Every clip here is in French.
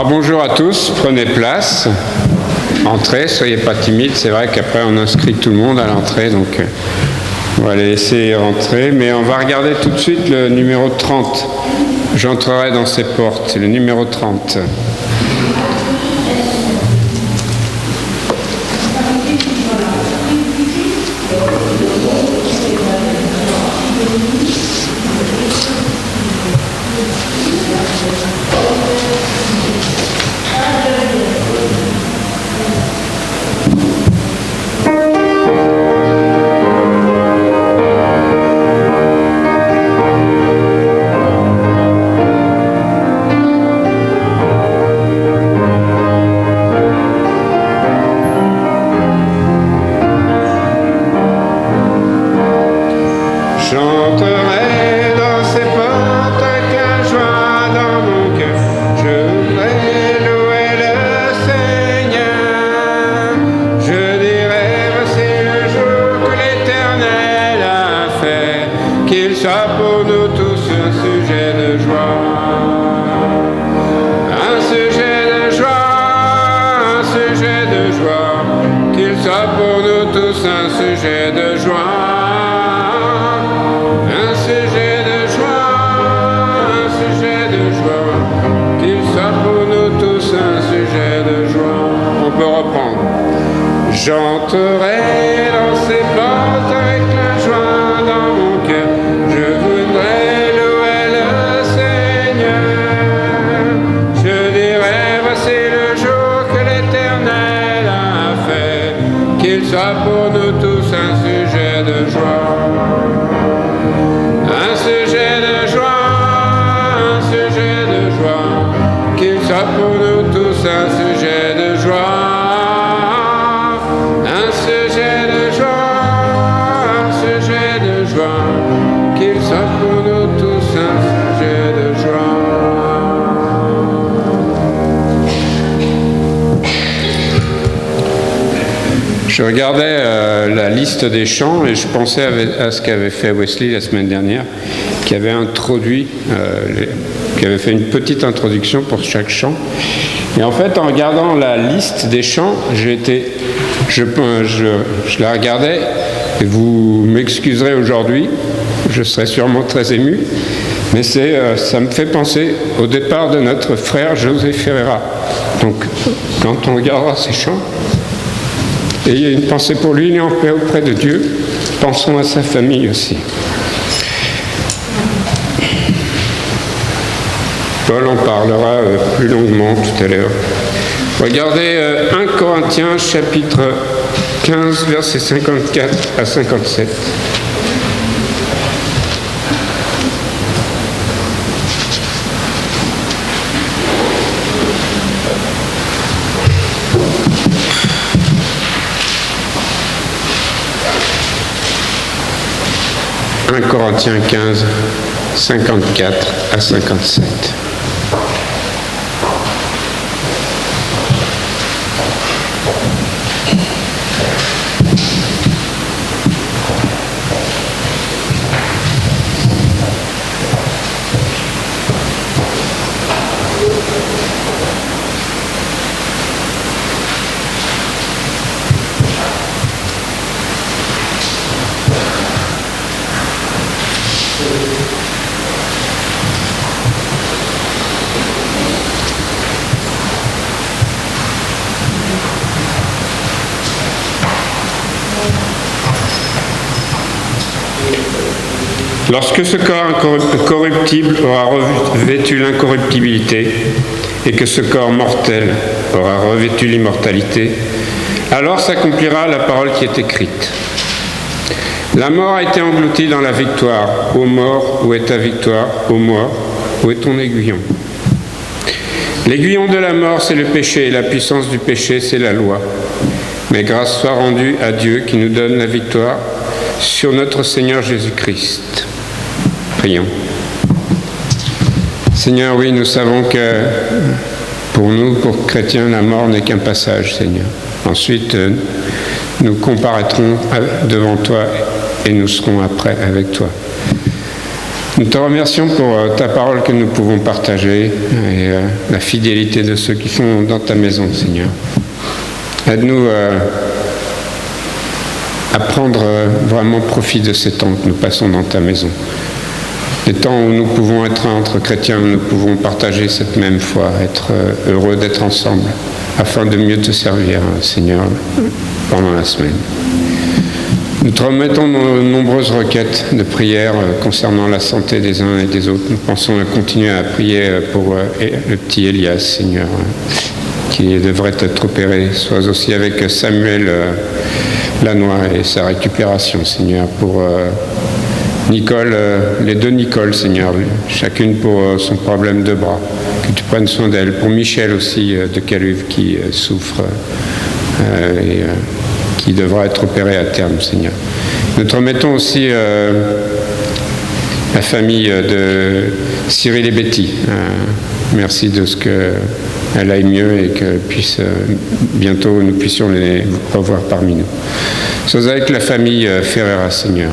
Alors bonjour à tous, prenez place, entrez, soyez pas timides, c'est vrai qu'après on inscrit tout le monde à l'entrée, donc on va les laisser rentrer, mais on va regarder tout de suite le numéro 30. J'entrerai dans ces portes, c'est le numéro 30. J'entrerai dans ces portes avec la joie dans mon cœur. Je voudrais louer le Seigneur. Je dirai, voici le jour que l'Éternel a fait. Qu'il soit pour nous tous un sujet de joie. Un sujet de joie, un sujet de joie. Qu'il soit pour nous tous un sujet de joie. Qu'il soit pour nous tous un sujet de joie. Je regardais la liste des chants et je pensais à ce qu'avait fait Wesley la semaine dernière, qui avait fait une petite introduction pour chaque chant. Et en fait, en regardant la liste des chants, je la regardais, et vous m'excuserez aujourd'hui, je serai sûrement très ému, mais ça me fait penser au départ de notre frère José Ferreira. Donc, quand on regardera ces chants, ayez une pensée pour lui, il est en paix auprès de Dieu, pensons à sa famille aussi. Paul en parlera plus longuement tout à l'heure. Regardez 1 Corinthiens chapitre 15, versets 54 à 57. « 1 Corinthiens 15, 54 à 57. » Lorsque ce corps corruptible aura revêtu l'incorruptibilité et que ce corps mortel aura revêtu l'immortalité, alors s'accomplira la parole qui est écrite. La mort a été engloutie dans la victoire. Ô mort, où est ta victoire? Ô mort, où est ton aiguillon? L'aiguillon de la mort, c'est le péché, et la puissance du péché, c'est la loi. Mais grâce soit rendue à Dieu qui nous donne la victoire sur notre Seigneur Jésus-Christ. Prions. Seigneur, oui, nous savons que pour nous, pour chrétiens, la mort n'est qu'un passage, Seigneur. Ensuite, nous comparaîtrons devant toi et nous serons après avec toi. Nous te remercions pour ta parole que nous pouvons partager et la fidélité de ceux qui sont dans ta maison, Seigneur. Aide-nous à prendre vraiment profit de ces temps que nous passons dans ta maison. Les temps où nous pouvons être entre chrétiens, où nous pouvons partager cette même foi, être heureux d'être ensemble, afin de mieux te servir, Seigneur, pendant la semaine. Nous te remettons nos nombreuses requêtes de prière concernant la santé des uns et des autres. Nous pensons à continuer à prier pour le petit Elias, Seigneur, qui devrait être opéré, soit aussi avec Samuel Lannoy et sa récupération, Seigneur, pour Nicole, les deux Nicole, Seigneur, chacune pour son problème de bras, que tu prennes soin d'elle, pour Michel aussi de Caluve qui souffre et qui devra être opéré à terme, Seigneur. Nous te remettons aussi la famille de Cyril et Betty. Merci de ce qu'elle aille mieux et que bientôt nous puissions les revoir parmi nous. Sois avec la famille Ferreira, Seigneur.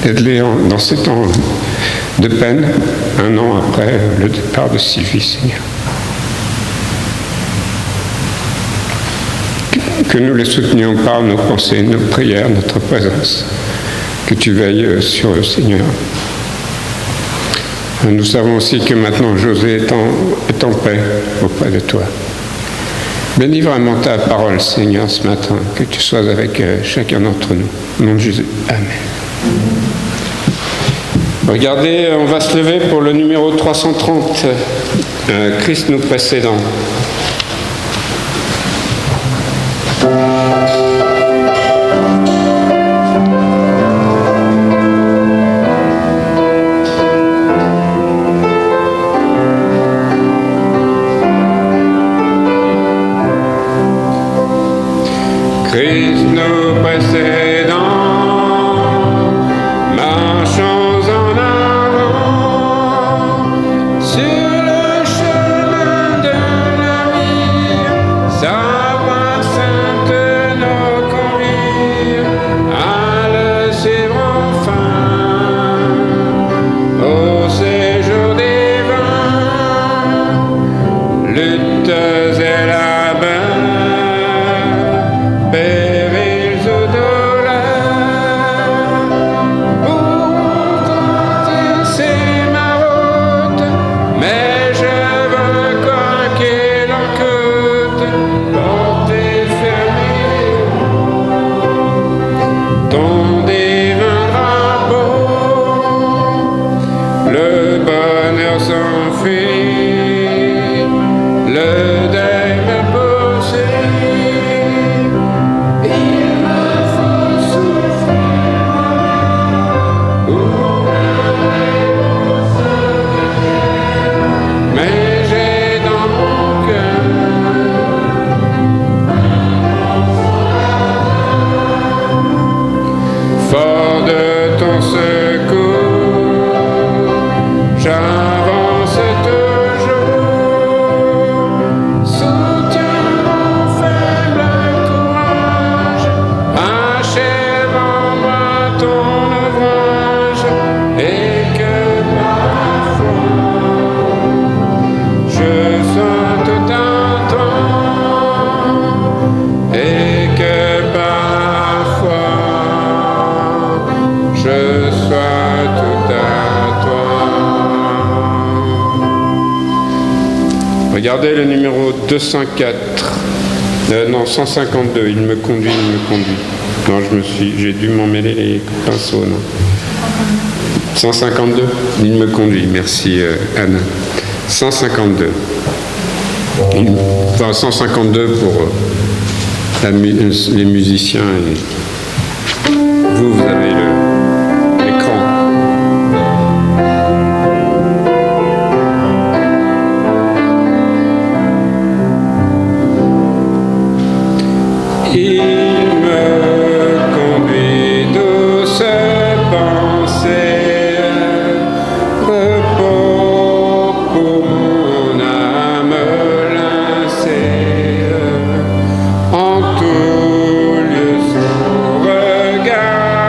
Aide-les dans ces temps de peine, un an après le départ de Sylvie, Seigneur. Que nous les soutenions par nos pensées, nos prières, notre présence. Que tu veilles sur eux, Seigneur. Nous savons aussi que maintenant José est en paix auprès de toi. Bénis vraiment ta parole, Seigneur, ce matin. Que tu sois avec chacun d'entre nous. Au nom de Jésus. Amen. Regardez, on va se lever pour le numéro 330. Christ nous précédant. Christ nous précédant, marchons en avant sur le chemin de la vie. Sa voix sainte nous conduire à le suivre enfin au séjour divin. Luttes et labeurs, périls ou douleurs, pour traverser ma route, mais je veux quoi qu'il en coûte, porter fermé ton divin drapeau. Le bonheur s'enfuit, le deuil me poursuit. Il me faut souffrir pour mais j'ai dans mon cœur fort de ton secours, j'avance toujours. Soutiens mon faible courage, achève en moi ton ouvrage, et que parfois je sois tout un temps, et que parfois je sois tout à toi. Regardez le numéro 204. Non, 152. Il me conduit. Non, j'ai dû m'en mêler les pinceaux, non. 152. Il me conduit. Merci, Anne. 152. Enfin, 152 pour les musiciens. Et vous avez l'écran. Il me conduit douce pensée, repos pour mon âme lassée. En tout lieu son regard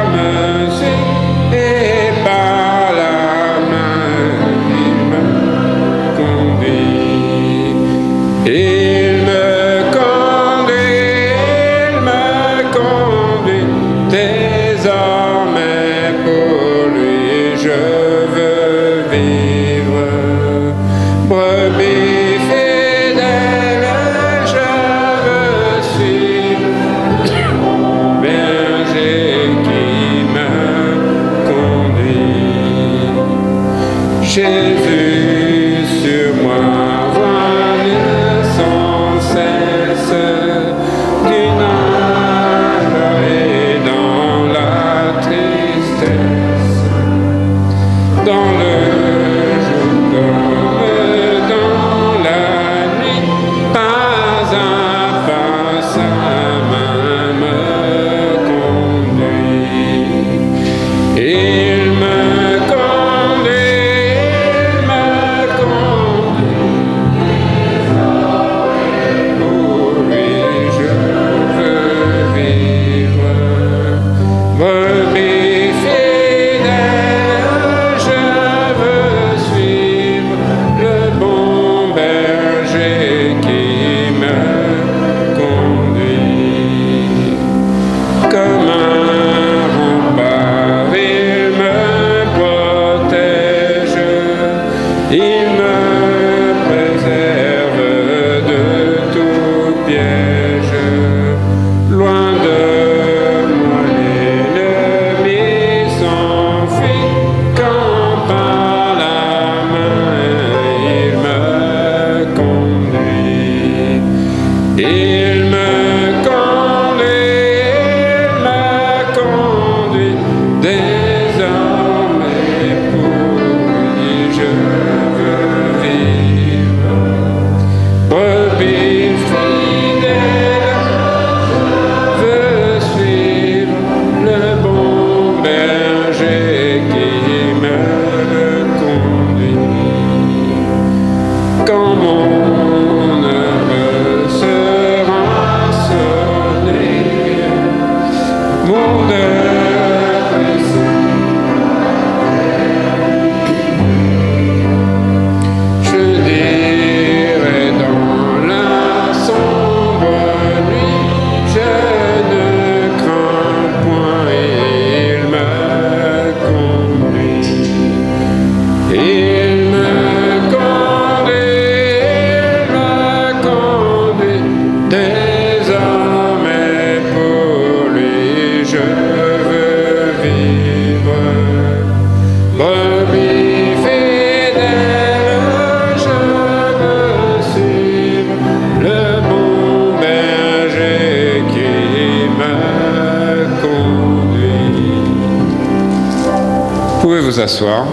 s'asseoir.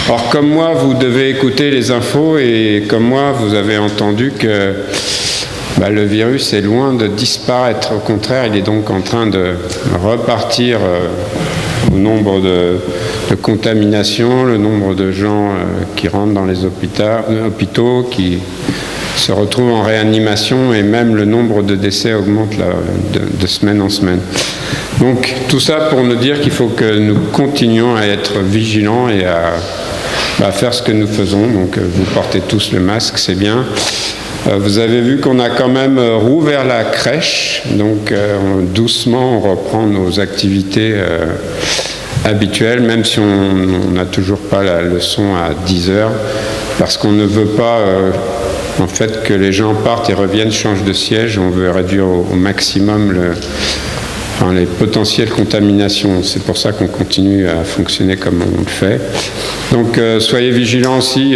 Or, comme moi, vous devez écouter les infos et comme moi, vous avez entendu que le virus est loin de disparaître. Au contraire, il est donc en train de repartir au nombre de contaminations, le nombre de gens qui rentrent dans les hôpitaux, qui se retrouvent en réanimation et même le nombre de décès augmente de semaine en semaine. Donc tout ça pour nous dire qu'il faut que nous continuions à être vigilants et à faire ce que nous faisons. Donc vous portez tous le masque, c'est bien. Vous avez vu qu'on a quand même rouvert la crèche, donc doucement on reprend nos activités habituelles, même si on n'a toujours pas la leçon à 10 heures, parce qu'on ne veut pas en fait que les gens partent et reviennent, changent de siège. On veut réduire au maximum les potentielles contaminations. C'est pour ça qu'on continue à fonctionner comme on le fait. Donc soyez vigilants aussi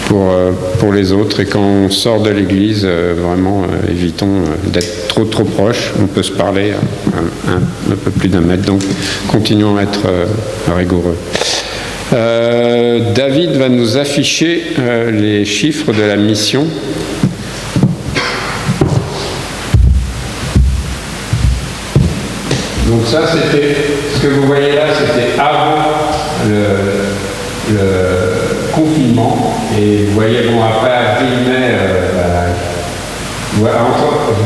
pour les autres, et quand on sort de l'église, vraiment évitons d'être trop proches. On peut se parler un peu plus d'un mètre, donc continuons à être rigoureux. David va nous afficher les chiffres de la mission. Donc ça, c'était ce que vous voyez là, c'était avant le confinement. Et vous voyez, après avril-mai, je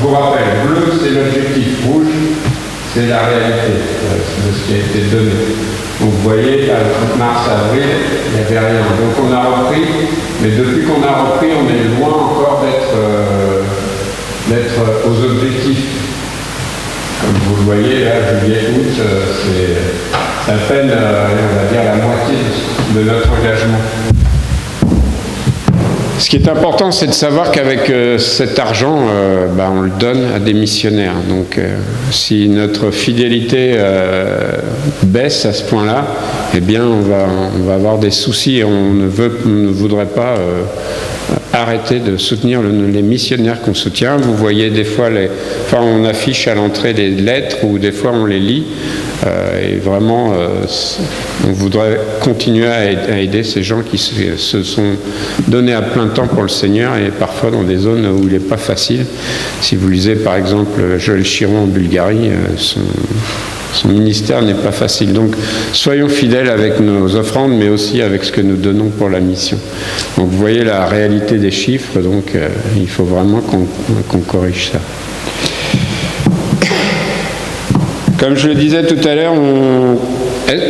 vous rappelle, bleu c'est l'objectif, rouge c'est la réalité de ce qui a été donné. Donc vous voyez, mars-avril, il n'y avait rien. Donc on a repris, mais depuis qu'on a repris, on est loin encore d'être aux objectifs. Comme vous le voyez, là, juillet-août, c'est à peine, on va dire, la moitié de notre engagement. Ce qui est important, c'est de savoir qu'avec cet argent, on le donne à des missionnaires. Donc, si notre fidélité baisse à ce point-là, eh bien, on va avoir des soucis et on ne voudrait pas arrêter de soutenir les missionnaires qu'on soutient. Vous voyez des fois, on affiche à l'entrée des lettres ou des fois on les lit. Et vraiment, on voudrait continuer à aider ces gens qui se sont donnés à plein temps pour le Seigneur, et parfois dans des zones où il n'est pas facile. Si vous lisez par exemple Joël Chiron en Bulgarie, son ministère n'est pas facile. Donc soyons fidèles avec nos offrandes, mais aussi avec ce que nous donnons pour la mission. Donc vous voyez la réalité des chiffres, donc il faut vraiment qu'on corrige ça. Comme je le disais tout à l'heure,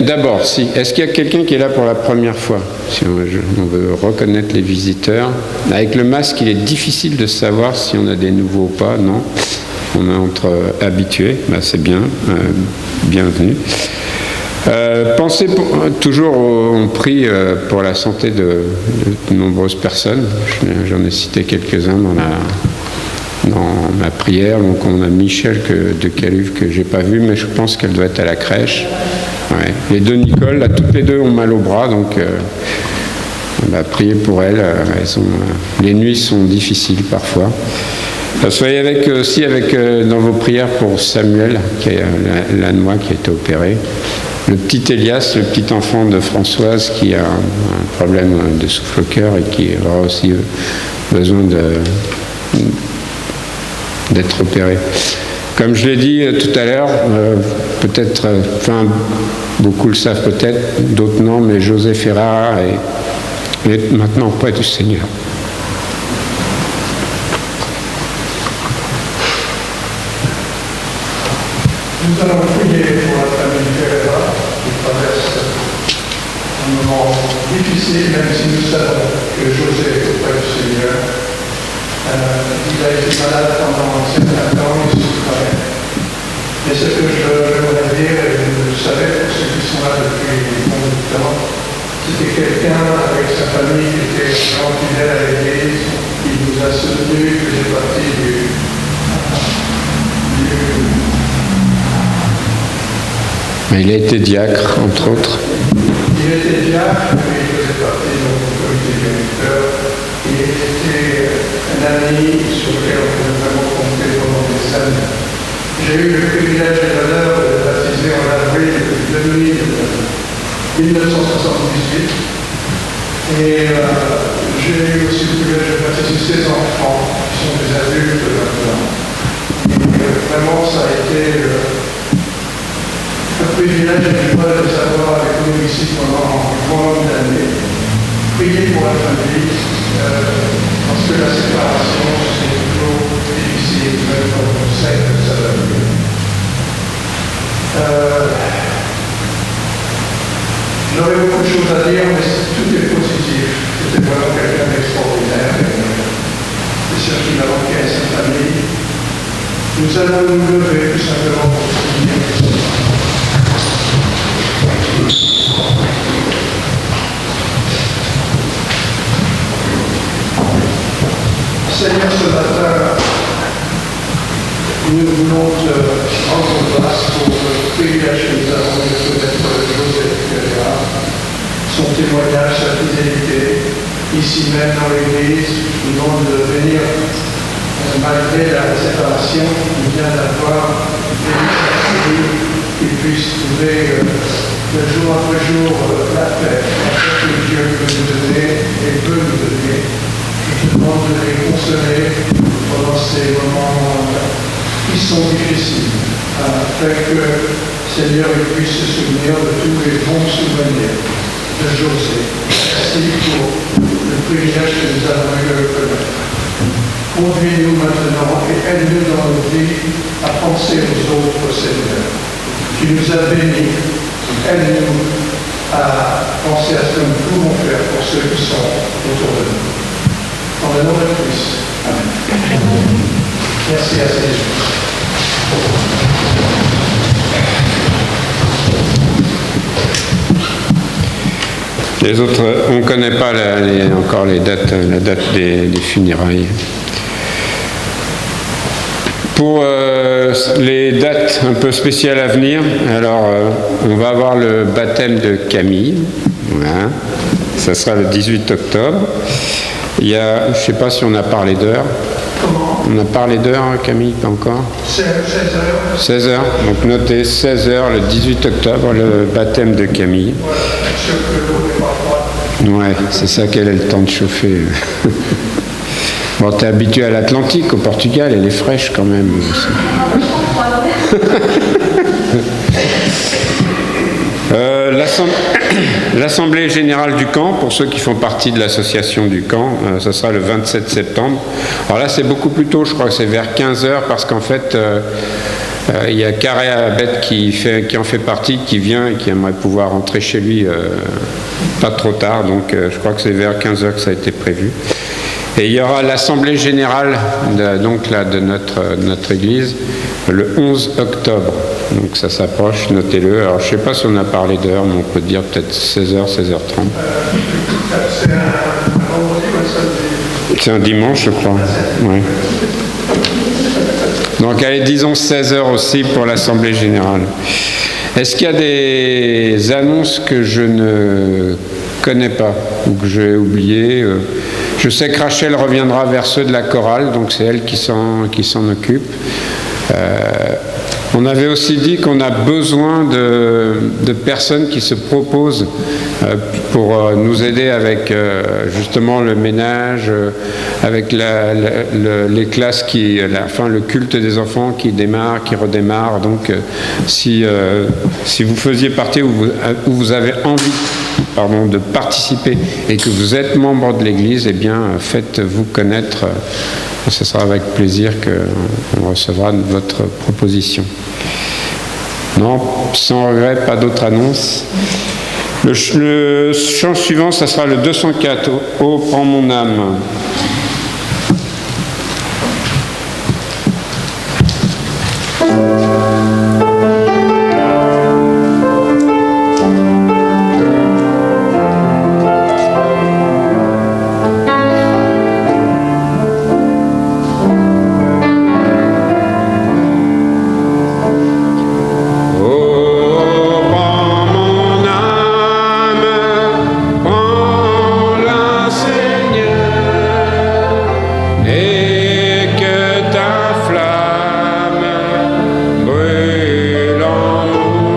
d'abord, est-ce qu'il y a quelqu'un qui est là pour la première fois? Si on veut reconnaître les visiteurs. Avec le masque, il est difficile de savoir si on a des nouveaux ou pas. Non, on est entre habitués. C'est bien, bienvenue. Pensez toujours on prie pour la santé de nombreuses personnes. J'en ai cité quelques-uns dans ma prière. Donc on a Michel de Caluve que j'ai pas vu, mais je pense qu'elle doit être à la crèche. Ouais. Les deux Nicole, là, toutes les deux ont mal au bras, donc on va prier pour elles. Les nuits sont difficiles parfois. Soyez aussi dans vos prières pour Samuel, qui est l'Anois qui a été opéré. Le petit Elias, le petit enfant de Françoise, qui a un problème de souffle au cœur et qui aura aussi besoin d'être opéré. Comme je l'ai dit tout à l'heure, peut-être, beaucoup le savent peut-être, d'autres non, mais José Ferrara est maintenant auprès du Seigneur. Nous allons prier pour la famille Ferreira qui traverse un moment difficile, même si nous savons que José est auprès du Seigneur. Il a été malade pendant un certain temps, il souffrait. Mais ce que je voudrais dire, et vous le savez pour ceux qui sont là depuis beaucoup de temps, c'était quelqu'un avec sa famille qui était vraiment fidèle à l'Église, qui nous a soutenus, qui faisait partie Mais il a été diacre, entre autres. Il était diacre, mais il faisait partie de notre comité directeur. Il était un ami sur lequel on pouvait vraiment compter pendant des années. J'ai eu le privilège et l'honneur de baptiser baptisé en avril 1978. Et j'ai eu aussi le privilège de baptiser 16 enfants qui sont des adultes maintenant. Et vraiment, ça a été un privilège et une joie de les avoir avec nous ici pendant un grand nombre d'années. Prier pour la famille, parce que la séparation, c'est toujours difficile, même quand on sait que ça va venir. J'aurais beaucoup de choses à dire, mais tout est positif. C'était vraiment quelqu'un d'extraordinaire. C'est sûr qu'il a manqué à sa famille. Nous allons nous lever tout simplement pour prier. Seigneur, ce matin, nous voulons te rendre grâce pour le privilège que nous avons de connaître Joseph Ferreira, son témoignage, sa fidélité, ici même dans l'Église. Nous demandons de venir, malgré la séparation, il vient d'avoir béni sa famille, qu'il puisse trouver de jour après jour la paix que Dieu peut nous donner et peut nous donner. Je te demande de les consoler pendant ces moments qui sont difficiles, afin que, Seigneur, il puisse se souvenir de tous les bons souvenirs de José. Merci pour le privilège que nous avons eu de le connaître. Conduis-nous maintenant et aide-nous dans nos vies à penser aux autres, Seigneur. Tu nous as bénis, aide-nous à penser à ce que nous pouvons faire pour ceux qui sont autour de nous. Dans le nom de Christ. Amen. Merci à Jésus. Les autres, on ne connaît pas encore la date des funérailles. Pour les dates un peu spéciales à venir, alors on va avoir le baptême de Camille. Voilà. Ça sera le 18 octobre. Il y a, je ne sais pas si on a parlé d'heure. Comment? On a parlé d'heure, Camille, pas encore? 16 heures. 16 heures. Donc notez 16 heures le 18 octobre, le baptême de Camille. Ouais, c'est ça qu'elle a le temps de chauffer. Bon, t'es habitué à l'Atlantique, au Portugal, elle est fraîche quand même. L'Assemblée générale du camp, pour ceux qui font partie de l'association du camp, ça sera le 27 septembre. Alors là, c'est beaucoup plus tôt, je crois que c'est vers 15h, parce qu'en fait, il y a Carré Abed qui en fait partie, qui vient et qui aimerait pouvoir rentrer chez lui pas trop tard, donc je crois que c'est vers 15h que ça a été prévu. Et il y aura l'Assemblée générale de notre Église le 11 octobre. Donc ça s'approche, notez-le. Alors je ne sais pas si on a parlé d'heure, mais on peut dire peut-être 16h, 16h30. C'est un dimanche, je crois. Ouais. Donc allez, disons 16h aussi pour l'Assemblée générale. Est-ce qu'il y a des annonces que je ne connais pas ou que j'ai oubliées? Je sais que Rachel reviendra vers ceux de la chorale, donc c'est elle qui s'en occupe. On avait aussi dit qu'on a besoin de personnes qui se proposent pour nous aider avec justement le ménage, avec les classes le culte des enfants qui démarre, qui redémarre. Donc si vous faisiez partie ou vous avez envie de participer et que vous êtes membre de l'Église, eh bien faites-vous connaître. Ce sera avec plaisir qu'on recevra votre proposition. Non, sans regret, pas d'autres annonces. Le chant suivant, ça sera le 204, « Oh, prends mon âme ». Que ta flamme brûle en nous.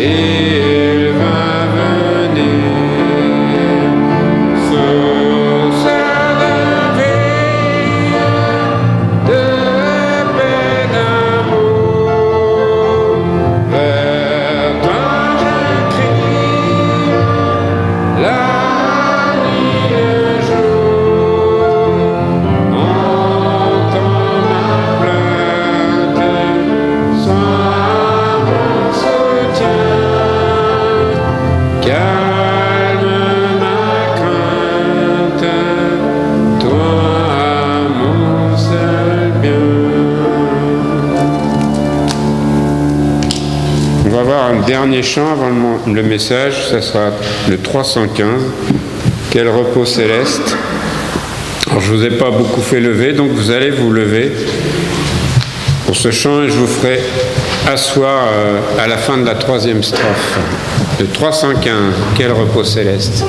il va venir. Dernier chant avant le message, ça sera le 315, Quel repos céleste. Alors je ne vous ai pas beaucoup fait lever, donc vous allez vous lever pour ce chant et je vous ferai asseoir à la fin de la troisième strophe. Le 315, Quel repos céleste.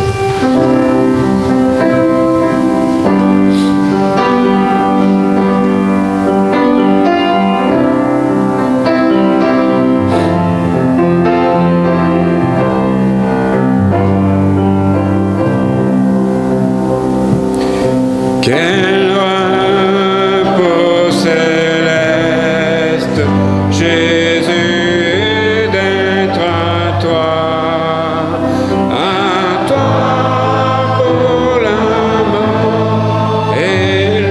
Quel repos céleste, Jésus, d'être à toi pour la mort et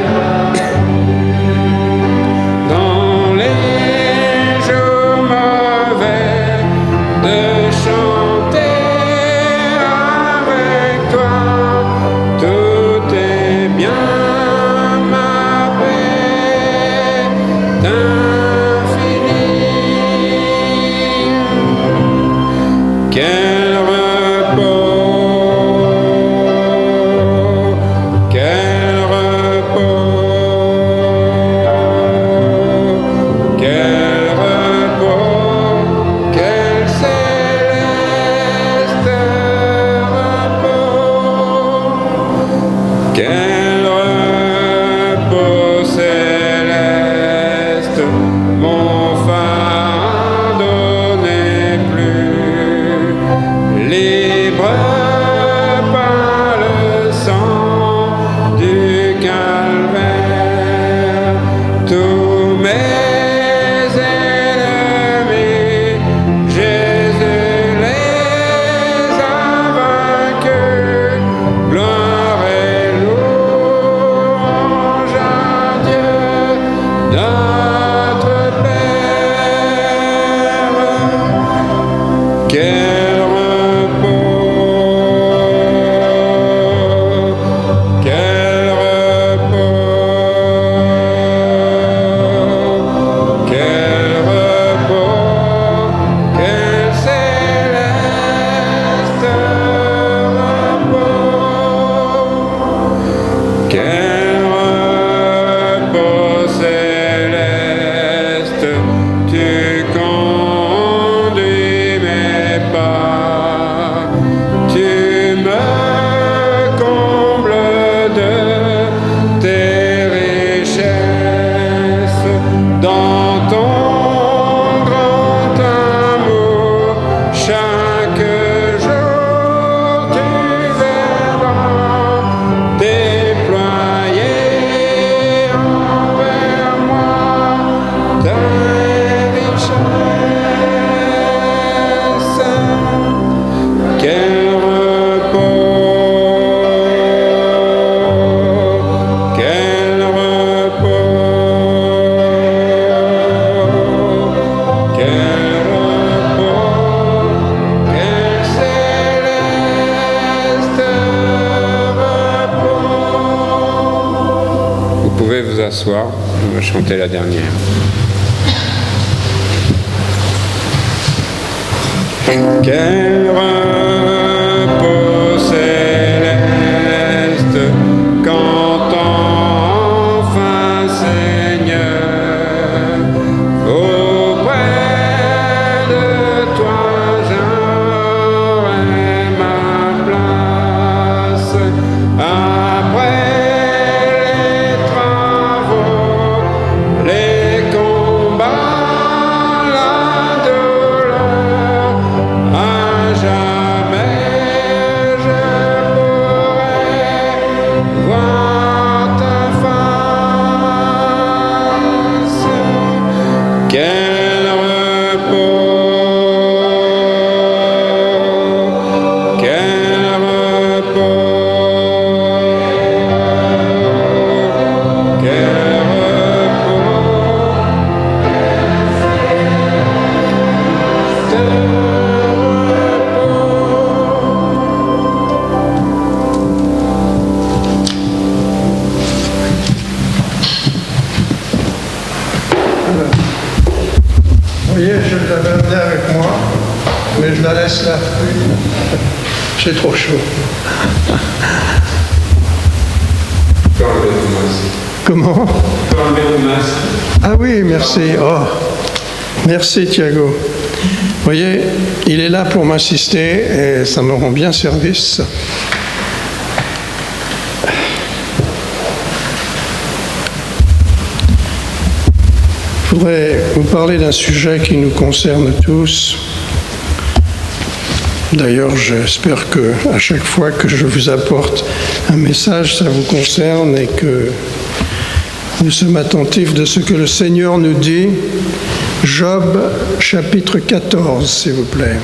dans les jours mauvais de chanter avec toi. Tout est bien. Quel repos, quel repos, quel repos, quel céleste repos, quel repos céleste, mon fardeau n'est plus libre par le sang du calvaire. Tous mes ennemis, Jésus les a vaincus. Gloire et louange à Dieu, notre Père. Quel repos, quel repos, quel repos, quel céleste repos, quel repos céleste, tu conduis mes pas, tu me combles de tes richesses dans ton grand amour. Chaque jour tu verras déployer envers moi ta richesse. Quel repos, quel repos, quel repos, quel céleste repos. Vous pouvez vous asseoir, on va chanter la dernière. Quel repos céleste quand enfin Seigneur auprès de toi j'aurai ma place après les travaux, les combats, la douleur. vais venir avec moi, mais je la laisse là. C'est trop chaud. Comment? Ah oui, merci. Oh, merci Thiago. Vous voyez, il est là pour m'assister et ça me rend bien service. Je voudrais vous parler d'un sujet qui nous concerne tous. D'ailleurs, j'espère que à chaque fois que je vous apporte un message, ça vous concerne et que nous sommes attentifs de ce que le Seigneur nous dit. Job, chapitre 14, s'il vous plaît.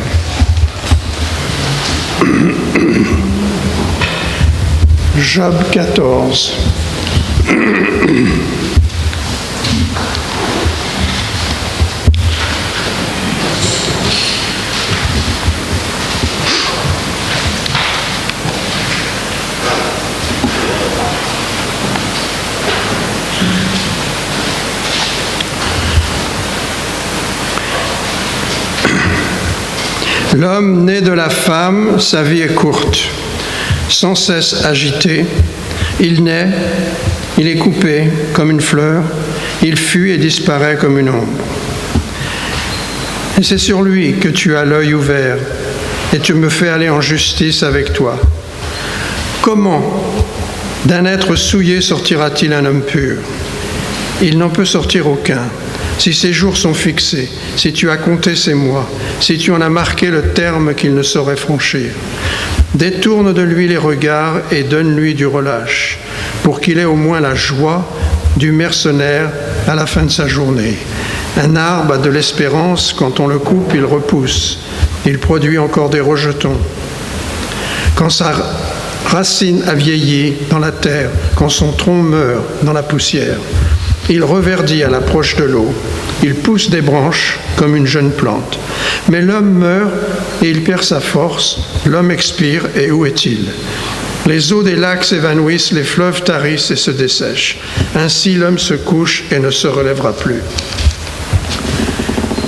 Job 14. L'homme né de la femme, sa vie est courte, sans cesse agité. Il naît, il est coupé comme une fleur, il fuit et disparaît comme une ombre. Et c'est sur lui que tu as l'œil ouvert, et tu me fais aller en justice avec toi. Comment d'un être souillé sortira-t-il un homme pur? Il n'en peut sortir aucun. Si ses jours sont fixés, si tu as compté ses mois, si tu en as marqué le terme qu'il ne saurait franchir, détourne de lui les regards et donne-lui du relâche, pour qu'il ait au moins la joie du mercenaire à la fin de sa journée. Un arbre a de l'espérance, quand on le coupe, il repousse, il produit encore des rejetons. Quand sa racine a vieilli dans la terre, quand son tronc meurt dans la poussière, il reverdit à l'approche de l'eau. Il pousse des branches comme une jeune plante. Mais l'homme meurt et il perd sa force. L'homme expire et où est-il? Les eaux des lacs s'évanouissent, les fleuves tarissent et se dessèchent. Ainsi l'homme se couche et ne se relèvera plus.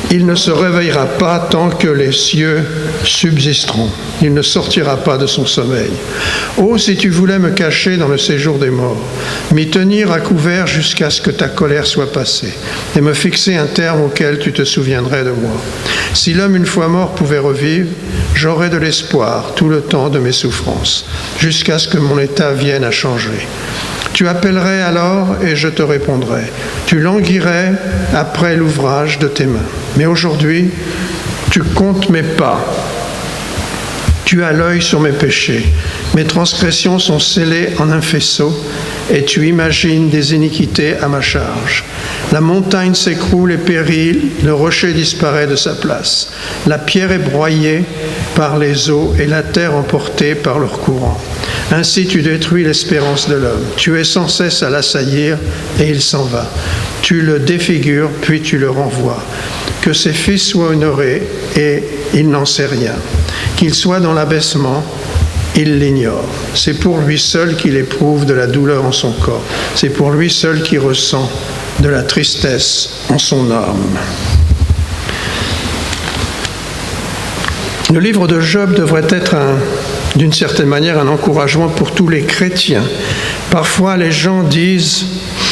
Il ne se réveillera pas tant que les cieux subsisteront. Il ne sortira pas de son sommeil. Oh, si tu voulais me cacher dans le séjour des morts, m'y tenir à couvert jusqu'à ce que ta colère soit passée, et me fixer un terme auquel tu te souviendrais de moi. Si l'homme une fois mort pouvait revivre, j'aurais de l'espoir tout le temps de mes souffrances, jusqu'à ce que mon état vienne à changer. Tu appellerais alors et je te répondrai. Tu languirais après l'ouvrage de tes mains. Mais aujourd'hui, tu comptes mes pas. Tu as l'œil sur mes péchés. Mes transgressions sont scellées en un faisceau et tu imagines des iniquités à ma charge. La montagne s'écroule et périt, le rocher disparaît de sa place. La pierre est broyée par les eaux et la terre emportée par leur courant. Ainsi tu détruis l'espérance de l'homme. Tu es sans cesse à l'assaillir et il s'en va. Tu le défigures puis tu le renvoies. Que ses fils soient honorés et il n'en sait rien. Qu'il soit dans l'abaissement, il l'ignore. C'est pour lui seul qu'il éprouve de la douleur en son corps. C'est pour lui seul qu'il ressent de la tristesse en son âme. Le livre de Job devrait être d'une certaine manière un encouragement pour tous les chrétiens. Parfois les gens disent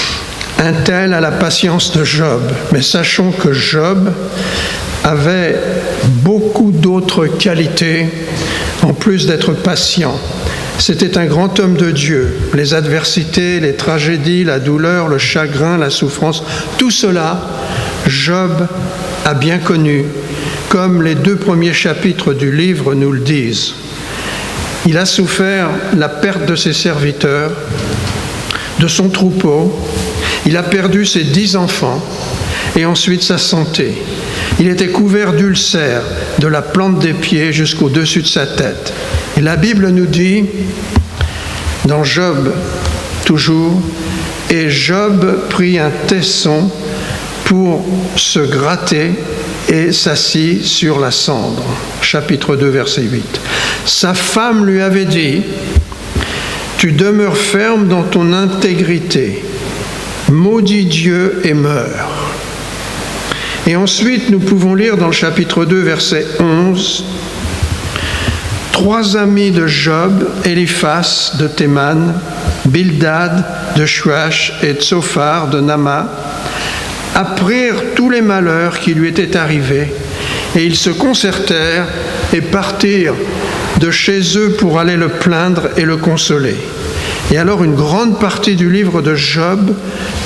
« un tel a la patience de Job », mais sachons que Job avait beaucoup d'autres qualités en plus d'être patient. C'était un grand homme de Dieu. Les adversités, les tragédies, la douleur, le chagrin, la souffrance, tout cela, Job a bien connu, comme les 2 premiers chapitres du livre nous le disent. Il a souffert la perte de ses serviteurs, de son troupeau. Il a perdu ses 10 enfants et ensuite sa santé. Il était couvert d'ulcères de la plante des pieds jusqu'au-dessus de sa tête. Et la Bible nous dit, dans Job toujours, « Et Job prit un tesson pour se gratter et s'assit sur la cendre. » Chapitre 2, verset 8. Sa femme lui avait dit, « Tu demeures ferme dans ton intégrité, maudis Dieu et meurs. » Et ensuite, nous pouvons lire dans le chapitre 2, verset 11, « 3 amis de Job, Éliphaz de Théman, Bildad de Shuach et Tsophar de Nama, apprirent tous les malheurs qui lui étaient arrivés, et ils se concertèrent et partirent de chez eux pour aller le plaindre et le consoler. » Et alors une grande partie du livre de Job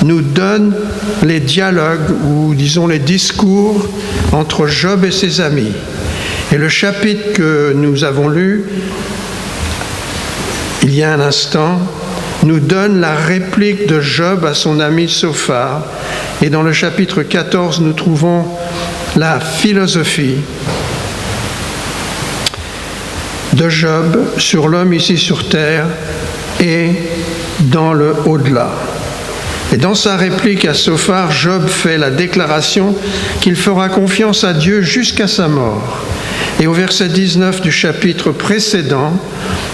nous donne les dialogues, ou disons les discours entre Job et ses amis. Et le chapitre que nous avons lu il y a un instant nous donne la réplique de Job à son ami Sophar. Et dans le chapitre 14, nous trouvons la philosophie de Job sur l'homme ici sur terre et dans le au-delà. Et dans sa réplique à Sophar, Job fait la déclaration qu'il fera confiance à Dieu jusqu'à sa mort. Et au verset 19 du chapitre précédent,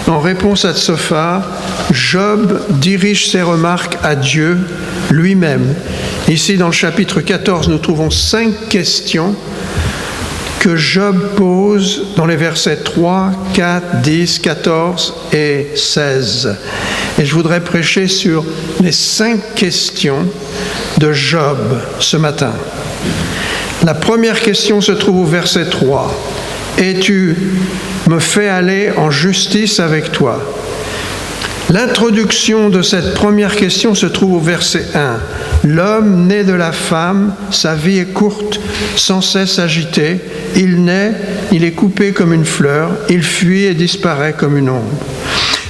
en réponse à Sophar, Job dirige ses remarques à Dieu lui-même. Ici, dans le chapitre 14, nous trouvons 5 questions que Job pose dans les versets 3, 4, 10, 14 et 16. Et je voudrais prêcher sur les 5 questions de Job ce matin. La première question se trouve au verset 3. « Et tu me fais aller en justice avec toi ?» L'introduction de cette première question se trouve au verset 1. « L'homme né de la femme, sa vie est courte, sans cesse agitée. Il naît, il est coupé comme une fleur, il fuit et disparaît comme une ombre. »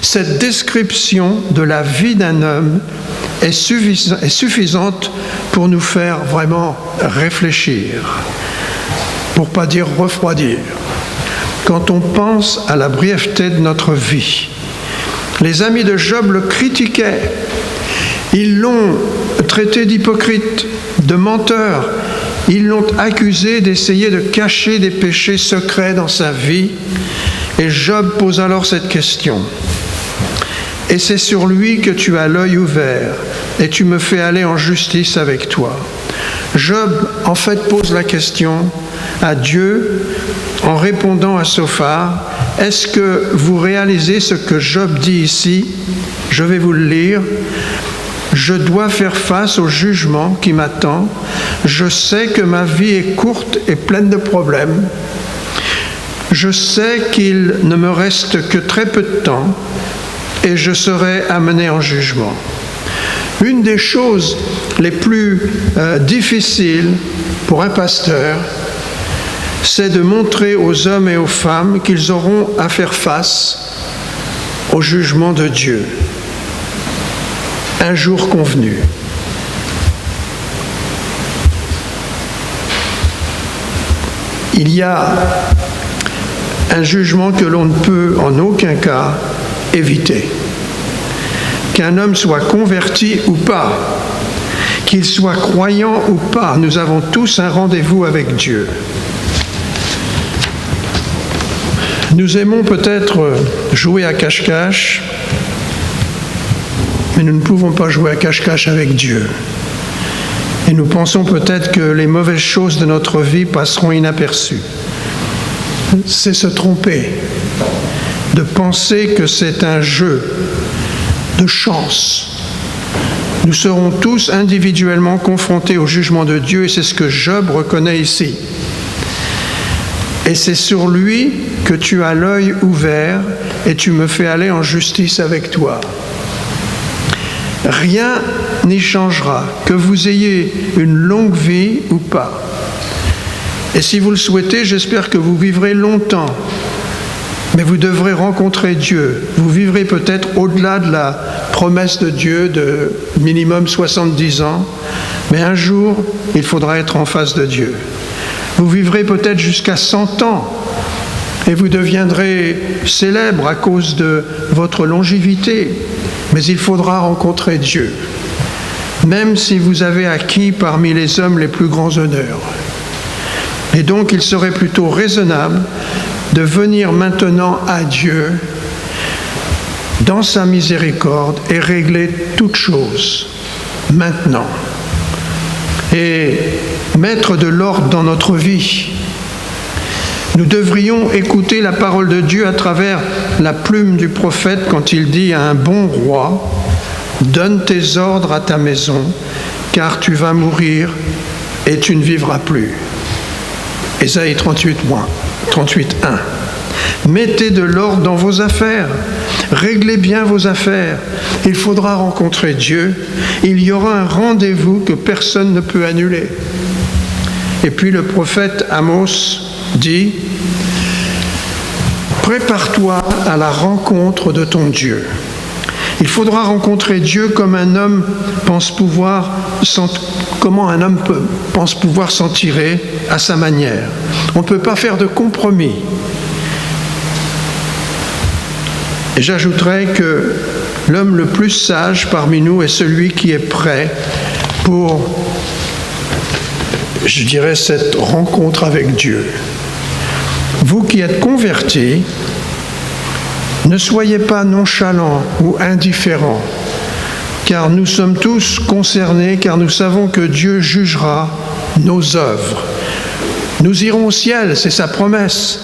Cette description de la vie d'un homme est suffisante pour nous faire vraiment réfléchir, pour ne pas dire refroidir. Quand on pense à la brièveté de notre vie, les amis de Job le critiquaient. Ils l'ont traité d'hypocrite, de menteur. Ils l'ont accusé d'essayer de cacher des péchés secrets dans sa vie. Et Job pose alors cette question. « Et c'est sur lui que tu as l'œil ouvert, et tu me fais aller en justice avec toi. » Job, en fait, pose la question à Dieu en répondant à Sophar. Est-ce que vous réalisez ce que Job dit ici? Je vais vous le lire. « Je dois faire face au jugement qui m'attend. Je sais que ma vie est courte et pleine de problèmes. Je sais qu'il ne me reste que très peu de temps et je serai amené en jugement. » Une des choses les plus difficiles pour un pasteur, c'est de montrer aux hommes et aux femmes qu'ils auront à faire face au jugement de Dieu, un jour convenu. Il y a un jugement que l'on ne peut en aucun cas éviter. Qu'un homme soit converti ou pas, qu'il soit croyant ou pas, nous avons tous un rendez-vous avec Dieu. Nous aimons peut-être jouer à cache-cache, mais nous ne pouvons pas jouer à cache-cache avec Dieu. Et nous pensons peut-être que les mauvaises choses de notre vie passeront inaperçues. C'est se tromper, de penser que c'est un jeu de chance. Nous serons tous individuellement confrontés au jugement de Dieu et c'est ce que Job reconnaît ici. Et c'est sur lui que tu as l'œil ouvert et tu me fais aller en justice avec toi. Rien n'y changera, que vous ayez une longue vie ou pas. Et si vous le souhaitez, j'espère que vous vivrez longtemps. Mais vous devrez rencontrer Dieu. Vous vivrez peut-être au-delà de la promesse de Dieu de minimum 70 ans. Mais un jour, il faudra être en face de Dieu. Vous vivrez peut-être jusqu'à 100 ans. Et vous deviendrez célèbre à cause de votre longévité. Mais il faudra rencontrer Dieu. Même si vous avez acquis parmi les hommes les plus grands honneurs. Et donc, il serait plutôt raisonnable de venir maintenant à Dieu dans sa miséricorde et régler toutes choses maintenant. Et mettre de l'ordre dans notre vie. Nous devrions écouter la parole de Dieu à travers la plume du prophète quand il dit à un bon roi « Donne tes ordres à ta maison, car tu vas mourir et tu ne vivras plus. » Ésaïe 38:1. Mettez de l'ordre dans vos affaires. Réglez bien vos affaires. Il faudra rencontrer Dieu. Il y aura un rendez-vous que personne ne peut annuler. Et puis le prophète Amos dit « Prépare-toi à la rencontre de ton Dieu. » Il faudra rencontrer Dieu comme un homme pense pouvoir s'en tirer à sa manière. On ne peut pas faire de compromis. Et j'ajouterais que l'homme le plus sage parmi nous est celui qui est prêt pour, je dirais, cette rencontre avec Dieu. Vous qui êtes convertis, ne soyez pas nonchalants ou indifférents, car nous sommes tous concernés, car nous savons que Dieu jugera nos œuvres. Nous irons au ciel, c'est sa promesse,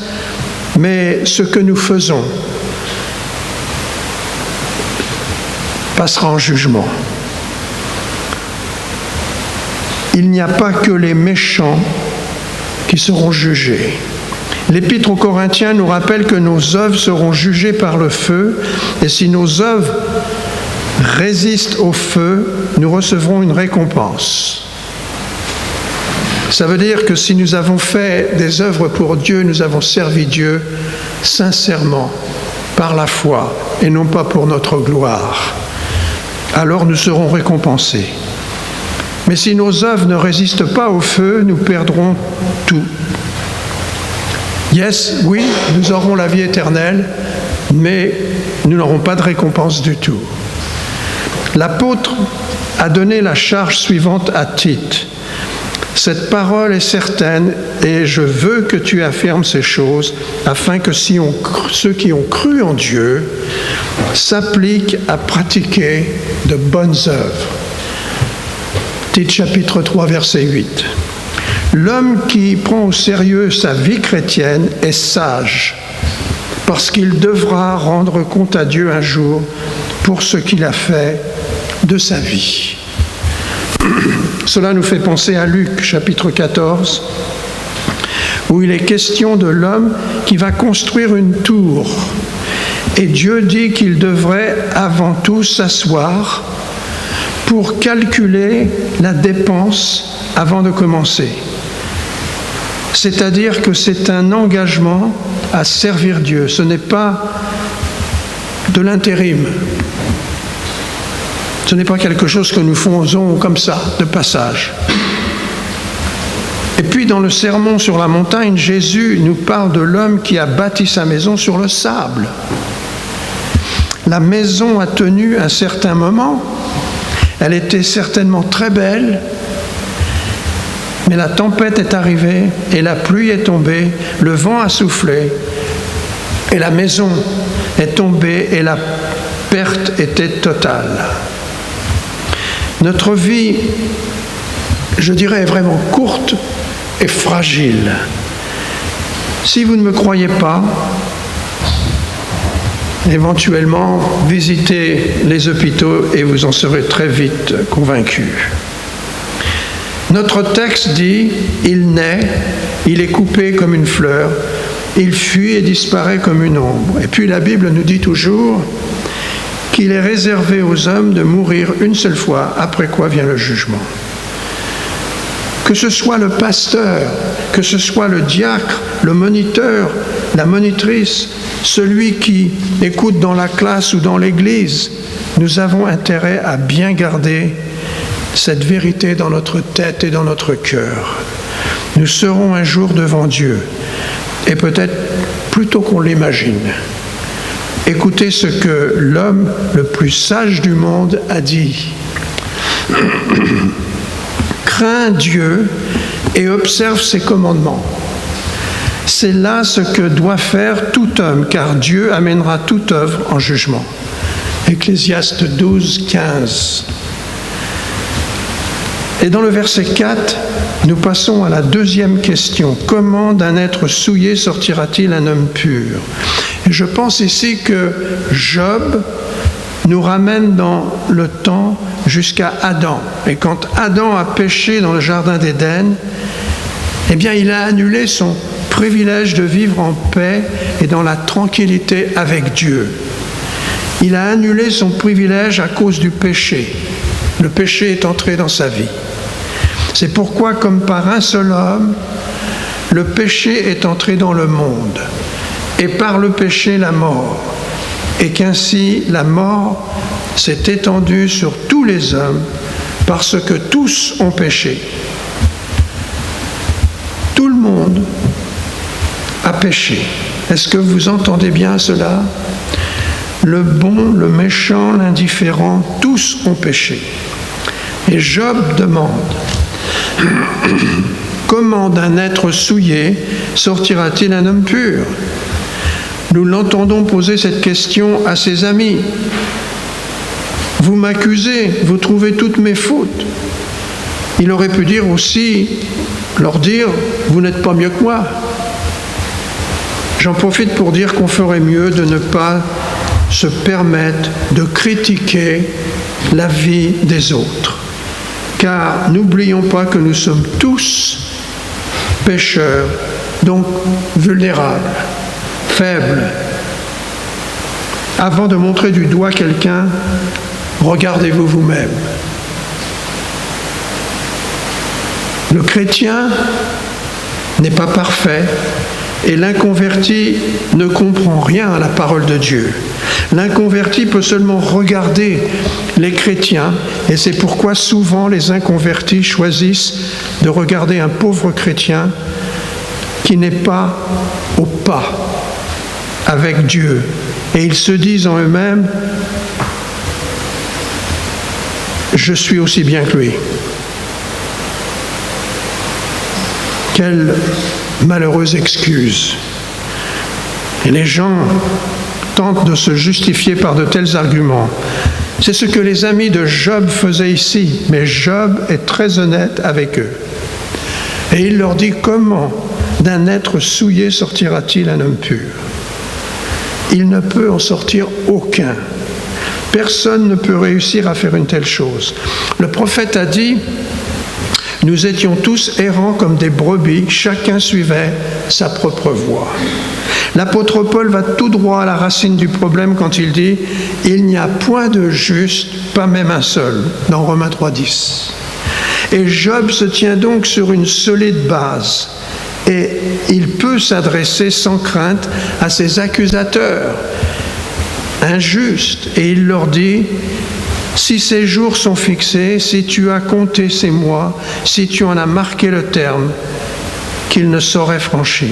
mais ce que nous faisons passera en jugement. Il n'y a pas que les méchants qui seront jugés. L'Épître aux Corinthiens nous rappelle que nos œuvres seront jugées par le feu, et si nos œuvres résistent au feu, nous recevrons une récompense. Ça veut dire que si nous avons fait des œuvres pour Dieu, nous avons servi Dieu sincèrement, par la foi, et non pas pour notre gloire, alors nous serons récompensés. Mais si nos œuvres ne résistent pas au feu, nous perdrons tout. Oui, nous aurons la vie éternelle, mais nous n'aurons pas de récompense du tout. L'apôtre a donné la charge suivante à Tite. Cette parole est certaine et je veux que tu affirmes ces choses afin que ceux qui ont cru en Dieu s'appliquent à pratiquer de bonnes œuvres. Tite chapitre 3, verset 8. L'homme qui prend au sérieux sa vie chrétienne est sage, parce qu'il devra rendre compte à Dieu un jour pour ce qu'il a fait de sa vie. Cela nous fait penser à Luc, chapitre 14, où il est question de l'homme qui va construire une tour. Et Dieu dit qu'il devrait avant tout s'asseoir pour calculer la dépense avant de commencer. C'est-à-dire que c'est un engagement à servir Dieu. Ce n'est pas de l'intérim. Ce n'est pas quelque chose que nous faisons comme ça, de passage. Et puis dans le sermon sur la montagne, Jésus nous parle de l'homme qui a bâti sa maison sur le sable. La maison a tenu un certain moment. Elle était certainement très belle. Mais la tempête est arrivée et la pluie est tombée, le vent a soufflé et la maison est tombée et la perte était totale. Notre vie, je dirais, est vraiment courte et fragile. Si vous ne me croyez pas, éventuellement, visitez les hôpitaux et vous en serez très vite convaincus. Notre texte dit « Il naît, il est coupé comme une fleur, il fuit et disparaît comme une ombre. » Et puis la Bible nous dit toujours qu'il est réservé aux hommes de mourir une seule fois, après quoi vient le jugement. Que ce soit le pasteur, que ce soit le diacre, le moniteur, la monitrice, celui qui écoute dans la classe ou dans l'église, nous avons intérêt à bien garder cette vérité dans notre tête et dans notre cœur. Nous serons un jour devant Dieu, et peut-être plus tôt qu'on l'imagine. Écoutez ce que l'homme le plus sage du monde a dit. « Crains Dieu et observe ses commandements. C'est là ce que doit faire tout homme, car Dieu amènera toute œuvre en jugement. » Ecclésiaste 12, 15. Et dans le verset 4, nous passons à la deuxième question. Comment d'un être souillé sortira-t-il un homme pur? Et je pense ici que Job nous ramène dans le temps jusqu'à Adam. Et quand Adam a péché dans le jardin d'Éden, eh bien, il a annulé son privilège de vivre en paix et dans la tranquillité avec Dieu. Il a annulé son privilège à cause du péché. Le péché est entré dans sa vie. C'est pourquoi, comme par un seul homme, le péché est entré dans le monde, et par le péché la mort, et qu'ainsi la mort s'est étendue sur tous les hommes, parce que tous ont péché. Tout le monde a péché. Est-ce que vous entendez bien cela? Le bon, le méchant, l'indifférent, tous ont péché. Et Job demande: comment d'un être souillé sortira-t-il un homme pur? Nous l'entendons poser cette question à ses amis. Vous m'accusez, vous trouvez toutes mes fautes. Il aurait pu dire aussi, leur dire, vous n'êtes pas mieux que moi. J'en profite pour dire qu'on ferait mieux de ne pas se permettre de critiquer la vie des autres. Car n'oublions pas que nous sommes tous pécheurs, donc vulnérables, faibles. Avant de montrer du doigt quelqu'un, regardez-vous vous-même. Le chrétien n'est pas parfait et l'inconverti ne comprend rien à la parole de Dieu. L'inconverti peut seulement regarder les chrétiens, et c'est pourquoi souvent les inconvertis choisissent de regarder un pauvre chrétien qui n'est pas au pas avec Dieu. Et ils se disent en eux-mêmes, je suis aussi bien que lui. Quelle malheureuse excuse. Et les gens tentent de se justifier par de tels arguments. C'est ce que les amis de Job faisaient ici, mais Job est très honnête avec eux. Et il leur dit, comment d'un être souillé sortira-t-il un homme pur? Il ne peut en sortir aucun. Personne ne peut réussir à faire une telle chose. Le prophète a dit, nous étions tous errants comme des brebis, chacun suivait sa propre voie. L'apôtre Paul va tout droit à la racine du problème quand il dit « Il n'y a point de juste, pas même un seul » dans Romains 3,10. Et Job se tient donc sur une solide base et il peut s'adresser sans crainte à ses accusateurs injustes et il leur dit « Si ces jours sont fixés, si tu as compté ces mois, si tu en as marqué le terme, qu'il ne saurait franchir. »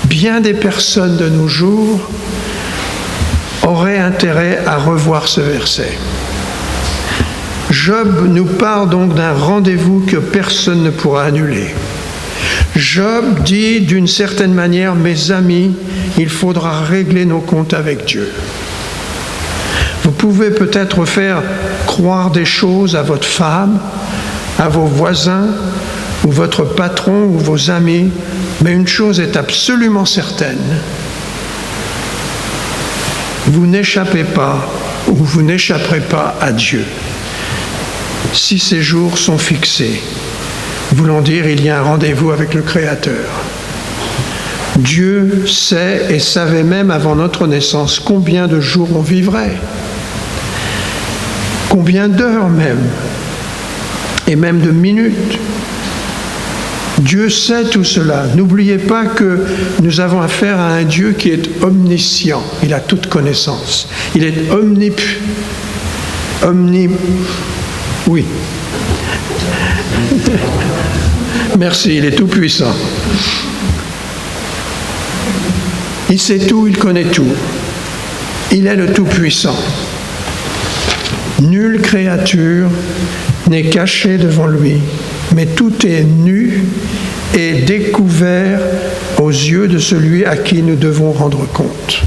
Bien des personnes de nos jours auraient intérêt à revoir ce verset. Job nous parle donc d'un rendez-vous que personne ne pourra annuler. Job dit d'une certaine manière, mes amis, il faudra régler nos comptes avec Dieu. Vous pouvez peut-être faire croire des choses à votre femme, à vos voisins, ou votre patron, ou vos amis, mais une chose est absolument certaine. Vous n'échappez pas, ou vous n'échapperez pas à Dieu. Si ces jours sont fixés, voulant dire il y a un rendez-vous avec le Créateur. Dieu sait et savait même avant notre naissance combien de jours on vivrait, combien d'heures même, et même de minutes. Dieu sait tout cela. N'oubliez pas que nous avons affaire à un Dieu qui est omniscient. Il a toute connaissance. Il est oui. Merci, il est tout puissant. Il sait tout, il connaît tout. Il est le tout-puissant. Nulle créature n'est cachée devant lui, mais tout est nu et découvert aux yeux de celui à qui nous devons rendre compte.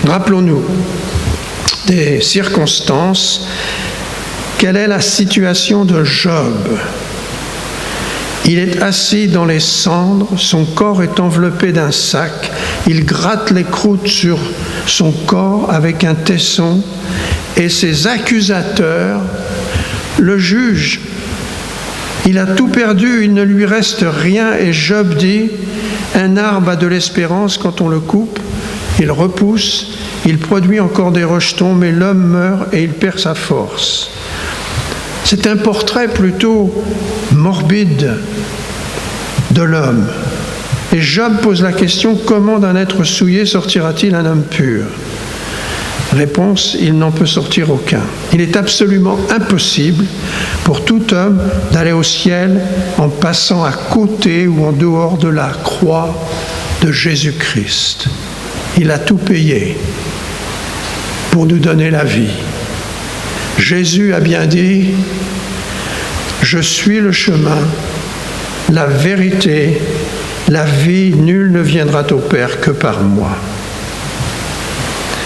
Rappelons-nous des circonstances Quelle est la situation de Job? Il est assis dans les cendres, son corps est enveloppé d'un sac, il gratte les croûtes sur son corps avec un tesson, et ses accusateurs le jugent. Il a tout perdu, il ne lui reste rien, et Job dit, un arbre a de l'espérance quand on le coupe, il repousse, il produit encore des rejetons, mais l'homme meurt et il perd sa force. C'est un portrait plutôt morbide de l'homme. Et Job pose la question, comment d'un être souillé sortira-t-il un homme pur? Réponse, il n'en peut sortir aucun. Il est absolument impossible pour tout homme d'aller au ciel en passant à côté ou en dehors de la croix de Jésus-Christ. Il a tout payé pour nous donner la vie. Jésus a bien dit, « Je suis le chemin, la vérité, la vie, nul ne viendra au Père que par moi. »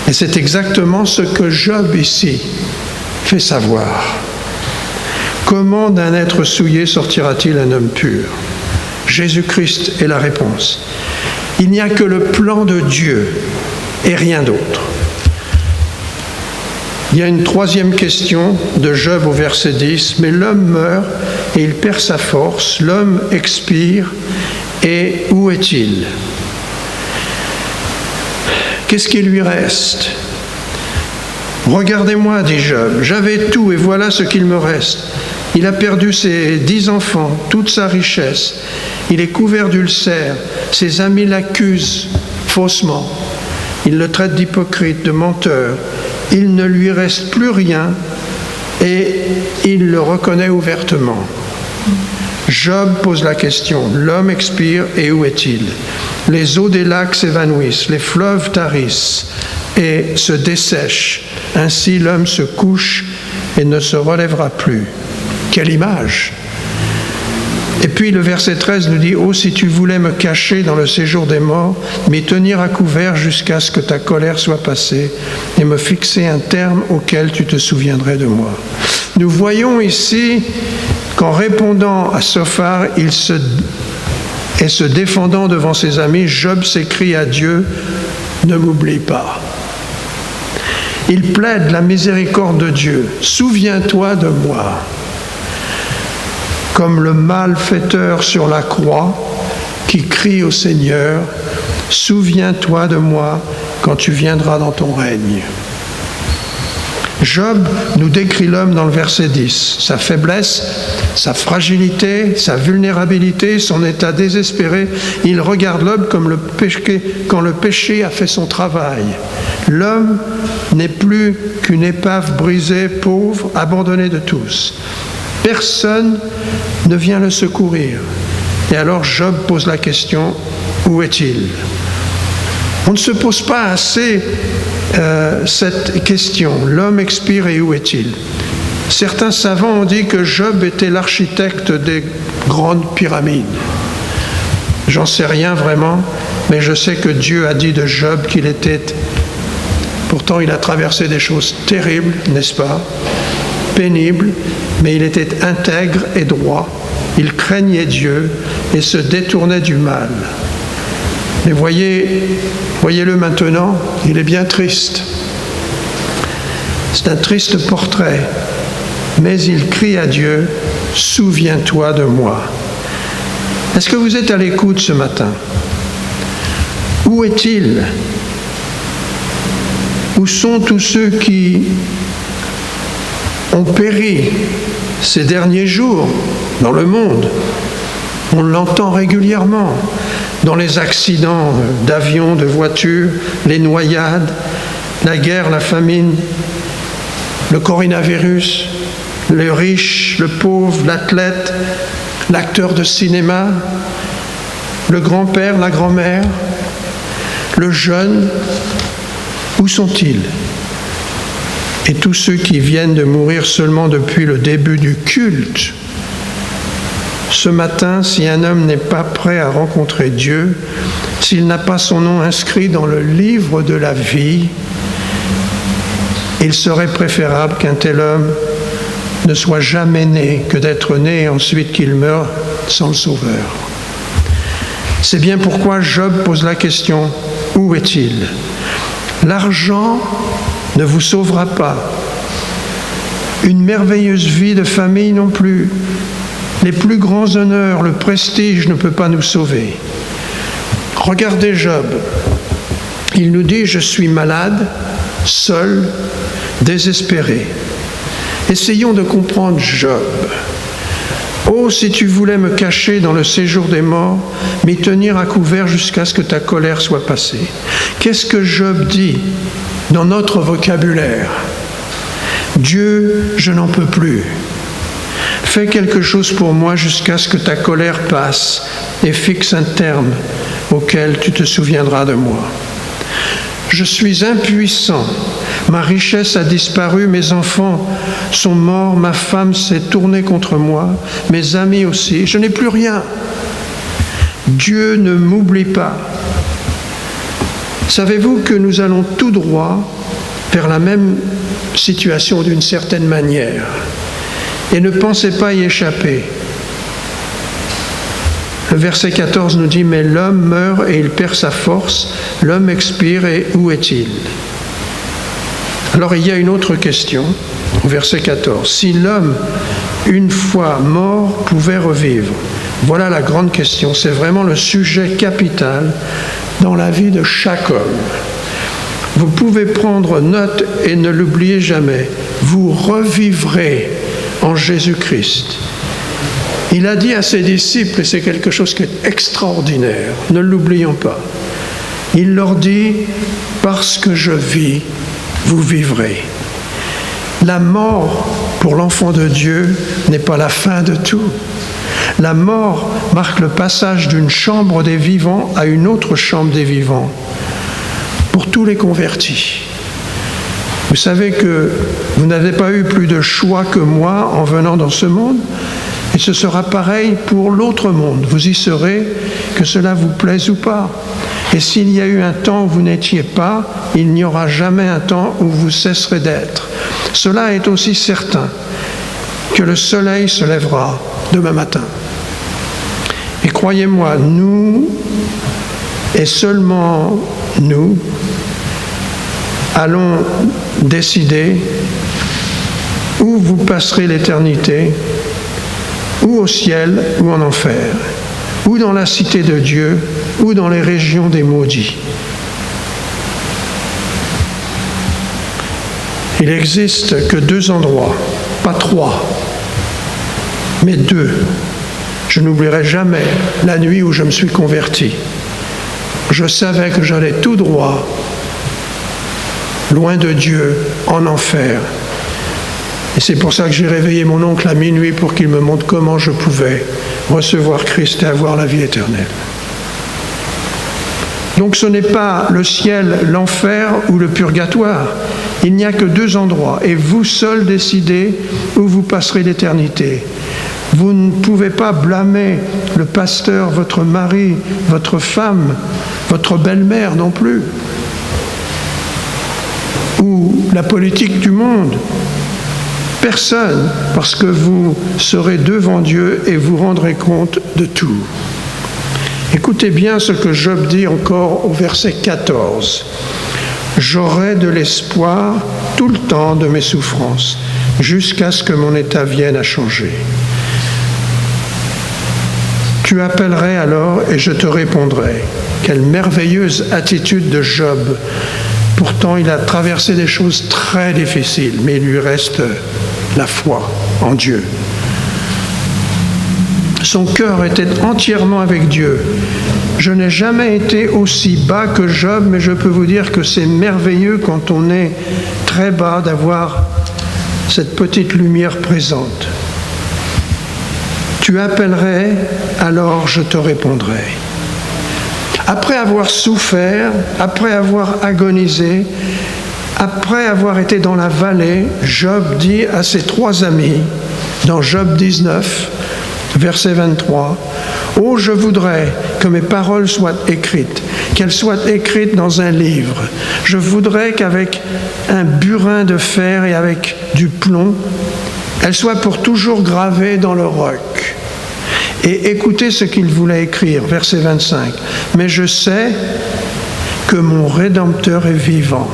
Et c'est exactement ce que Job ici fait savoir. Comment d'un être souillé sortira-t-il un homme pur? Jésus-Christ est la réponse. Il n'y a que le plan de Dieu et rien d'autre. Il y a une troisième question de Job au verset 10. Mais l'homme meurt et il perd sa force, l'homme expire et où est-il? Qu'est-ce qui lui reste? Regardez-moi, dit Job, j'avais tout et voilà ce qu'il me reste. Il a perdu ses 10 enfants, toute sa richesse. Il est couvert d'ulcères. Ses amis l'accusent faussement. Ils le traitent d'hypocrite, de menteur. Il ne lui reste plus rien et il le reconnaît ouvertement. Job pose la question, l'homme expire et où est-il? Les eaux des lacs s'évanouissent, les fleuves tarissent et se dessèchent. Ainsi l'homme se couche et ne se relèvera plus. Quelle image! Et puis le verset 13 nous dit « Oh, si tu voulais me cacher dans le séjour des morts, m'y tenir à couvert jusqu'à ce que ta colère soit passée et me fixer un terme auquel tu te souviendrais de moi. » Nous voyons ici qu'en répondant à Sophar et se défendant devant ses amis, Job s'écrie à Dieu « Ne m'oublie pas ». Il plaide la miséricorde de Dieu « Souviens-toi de moi ». Comme le malfaiteur sur la croix qui crie au Seigneur « Souviens-toi de moi quand tu viendras dans ton règne ». Job nous décrit l'homme dans le verset 10, sa faiblesse, sa fragilité, sa vulnérabilité, son état désespéré. Il regarde l'homme comme quand le péché a fait son travail. L'homme n'est plus qu'une épave brisée, pauvre, abandonnée de tous. Personne ne vient le secourir. Et alors Job pose la question, où est-il? On ne se pose pas assez cette question. L'homme expire et où est-il? Certains savants ont dit que Job était l'architecte des grandes pyramides. J'en sais rien vraiment, mais je sais que Dieu a dit de Job qu'il était... Pourtant, il a traversé des choses terribles, n'est-ce pas? Pénibles, mais il était intègre et droit. Il craignait Dieu et se détournait du mal. Mais voyez-le maintenant, il est bien triste. C'est un triste portrait. Mais il crie à Dieu, « Souviens-toi de moi ». Est-ce que vous êtes à l'écoute ce matin? Où est-il? Où sont tous ceux qui ont péri ces derniers jours dans le monde? On l'entend régulièrement dans les accidents d'avions, de voitures, les noyades, la guerre, la famine, le coronavirus, le riche, le pauvre, l'athlète, l'acteur de cinéma, le grand-père, la grand-mère, le jeune. Où sont-ils? Et tous ceux qui viennent de mourir seulement depuis le début du culte. Ce matin, si un homme n'est pas prêt à rencontrer Dieu, s'il n'a pas son nom inscrit dans le livre de la vie, il serait préférable qu'un tel homme ne soit jamais né que d'être né et ensuite qu'il meure sans le Sauveur. C'est bien pourquoi Job pose la question, où est-il ? L'argent ne vous sauvera pas. Une merveilleuse vie de famille non plus. Les plus grands honneurs, le prestige ne peut pas nous sauver. Regardez Job. Il nous dit, je suis malade, seul, désespéré. Essayons de comprendre Job. Oh, si tu voulais me cacher dans le séjour des morts, m'y tenir à couvert jusqu'à ce que ta colère soit passée. Qu'est-ce que Job dit dans notre vocabulaire ? Dieu, je n'en peux plus. Fais quelque chose pour moi jusqu'à ce que ta colère passe et fixe un terme auquel tu te souviendras de moi. Je suis impuissant. Ma richesse a disparu, mes enfants sont morts, ma femme s'est tournée contre moi, mes amis aussi, je n'ai plus rien. Dieu ne m'oublie pas. Savez-vous que nous allons tout droit vers la même situation d'une certaine manière, et ne pensez pas y échapper. Le verset 14 nous dit « Mais l'homme meurt et il perd sa force, l'homme expire et où est-il » Alors il y a une autre question, au verset 14. Si l'homme, une fois mort, pouvait revivre, voilà la grande question, c'est vraiment le sujet capital dans la vie de chaque homme. Vous pouvez prendre note et ne l'oubliez jamais, vous revivrez en Jésus-Christ. Il a dit à ses disciples, et c'est quelque chose qui est extraordinaire, ne l'oublions pas. Il leur dit, parce que je vis, vous vivrez. La mort, pour l'enfant de Dieu, n'est pas la fin de tout. La mort marque le passage d'une chambre des vivants à une autre chambre des vivants, pour tous les convertis. Vous savez que vous n'avez pas eu plus de choix que moi en venant dans ce monde, et ce sera pareil pour l'autre monde. Vous y serez, que cela vous plaise ou pas. Et s'il y a eu un temps où vous n'étiez pas, il n'y aura jamais un temps où vous cesserez d'être. Cela est aussi certain que le soleil se lèvera demain matin. Et croyez-moi, nous, et seulement nous, allons décider où vous passerez l'éternité, ou au ciel, ou en enfer, ou dans la cité de Dieu, ou dans les régions des maudits. Il n'existe que 2 endroits, pas 3, mais 2. Je n'oublierai jamais la nuit où je me suis converti. Je savais que j'allais tout droit, loin de Dieu, en enfer. Et c'est pour ça que j'ai réveillé mon oncle à minuit pour qu'il me montre comment je pouvais recevoir Christ et avoir la vie éternelle. Donc ce n'est pas le ciel, l'enfer ou le purgatoire. Il n'y a que 2 endroits et vous seuls décidez où vous passerez l'éternité. Vous ne pouvez pas blâmer le pasteur, votre mari, votre femme, votre belle-mère non plus, ou la politique du monde. Personne, parce que vous serez devant Dieu et vous rendrez compte de tout. Écoutez bien ce que Job dit encore au verset 14. « J'aurai de l'espoir tout le temps de mes souffrances, jusqu'à ce que mon état vienne à changer. Tu appellerais alors et je te répondrai. » Quelle merveilleuse attitude de Job. Pourtant, il a traversé des choses très difficiles, mais il lui reste la foi en Dieu. Son cœur était entièrement avec Dieu. Je n'ai jamais été aussi bas que Job, mais je peux vous dire que c'est merveilleux quand on est très bas d'avoir cette petite lumière présente. Tu appellerais, alors je te répondrai. Après avoir souffert, après avoir agonisé, après avoir été dans la vallée, Job dit à ses 3 amis, dans Job 19, verset 23, « Oh, je voudrais que mes paroles soient écrites, qu'elles soient écrites dans un livre. Je voudrais qu'avec un burin de fer et avec du plomb, elle soit pour toujours gravée dans le roc. Et écoutez ce qu'il voulait écrire, verset 25. « Mais je sais que mon Rédempteur est vivant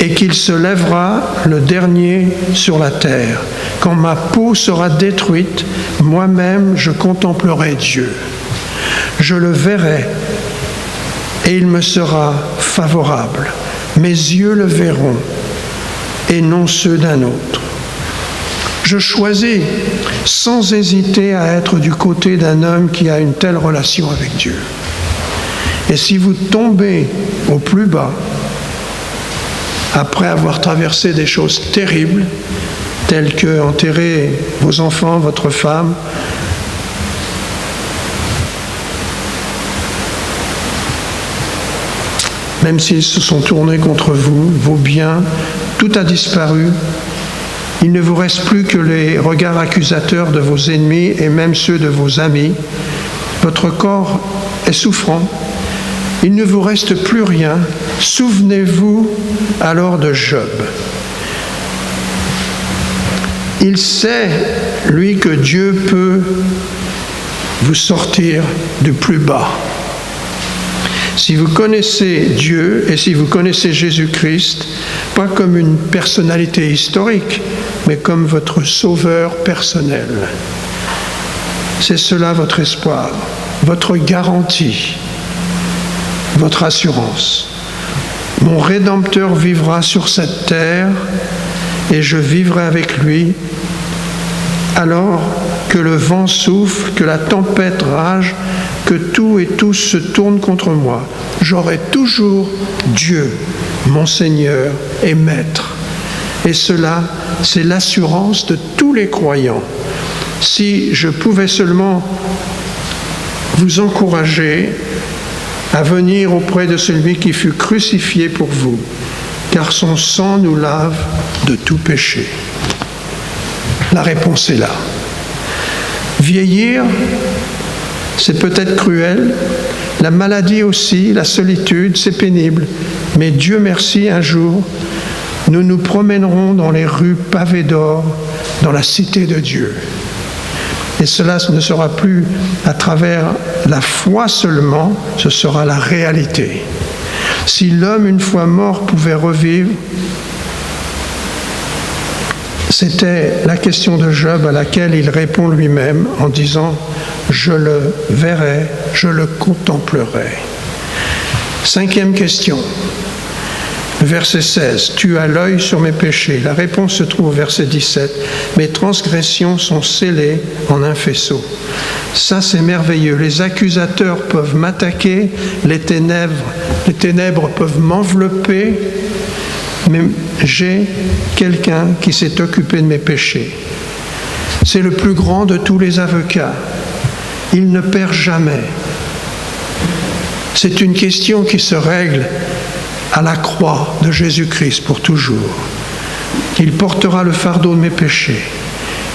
et qu'il se lèvera le dernier sur la terre. Quand ma peau sera détruite, moi-même je contemplerai Dieu. Je le verrai et il me sera favorable. Mes yeux le verront et non ceux d'un autre. Je choisis sans hésiter à être du côté d'un homme qui a une telle relation avec Dieu. Et si vous tombez au plus bas, après avoir traversé des choses terribles, telles que enterrer vos enfants, votre femme, même s'ils se sont tournés contre vous, vos biens, tout a disparu. Il ne vous reste plus que les regards accusateurs de vos ennemis et même ceux de vos amis. Votre corps est souffrant. Il ne vous reste plus rien. Souvenez-vous alors de Job. Il sait, lui, que Dieu peut vous sortir du plus bas. Si vous connaissez Dieu et si vous connaissez Jésus-Christ, pas comme une personnalité historique, mais comme votre sauveur personnel, c'est cela votre espoir, votre garantie, votre assurance. Mon Rédempteur vivra sur cette terre et je vivrai avec lui. Alors que le vent souffle, que la tempête rage, que tout et tous se tournent contre moi, j'aurai toujours Dieu, mon Seigneur et Maître. Et cela, c'est l'assurance de tous les croyants. Si je pouvais seulement vous encourager à venir auprès de celui qui fut crucifié pour vous, car son sang nous lave de tout péché. La réponse est là. Vieillir, c'est peut-être cruel, la maladie aussi, la solitude, c'est pénible, mais Dieu merci, un jour, nous nous promènerons dans les rues pavées d'or, dans la cité de Dieu. Et cela ne sera plus à travers la foi seulement, ce sera la réalité. Si l'homme, une fois mort, pouvait revivre, c'était la question de Job à laquelle il répond lui-même en disant « Je le verrai, je le contemplerai ». 5e question, verset 16. « Tu as l'œil sur mes péchés ». La réponse se trouve au verset 17. « Mes transgressions sont scellées en un faisceau ». Ça, c'est merveilleux. Les accusateurs peuvent m'attaquer, les ténèbres peuvent m'envelopper, mais j'ai quelqu'un qui s'est occupé de mes péchés. C'est le plus grand de tous les avocats. Il ne perd jamais. C'est une question qui se règle à la croix de Jésus-Christ pour toujours. Il portera le fardeau de mes péchés.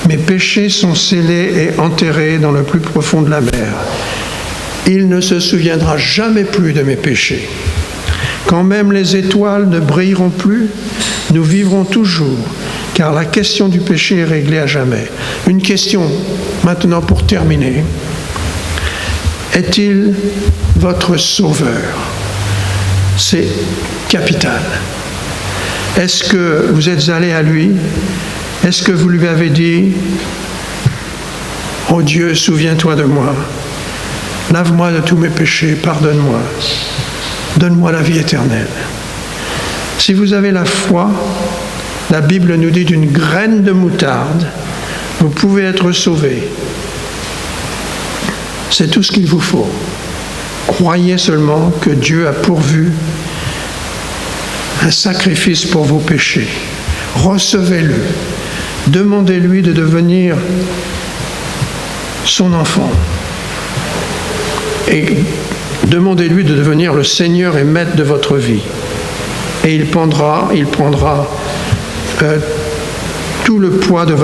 Mes péchés sont scellés et enterrés dans le plus profond de la mer. Il ne se souviendra jamais plus de mes péchés. Quand même les étoiles ne brilleront plus, nous vivrons toujours, car la question du péché est réglée à jamais. Une question, maintenant pour terminer. Est-il votre sauveur? C'est capital. Est-ce que vous êtes allé à lui? Est-ce que vous lui avez dit « Oh Dieu, souviens-toi de moi, lave-moi de tous mes péchés, pardonne-moi, donne-moi la vie éternelle ». Si vous avez la foi, la Bible nous dit d'une graine de moutarde, vous pouvez être sauvé. C'est tout ce qu'il vous faut. Croyez seulement que Dieu a pourvu un sacrifice pour vos péchés. Recevez-le. Demandez-lui de devenir son enfant. Et demandez-lui de devenir le Seigneur et Maître de votre vie. Et il prendra tout le poids de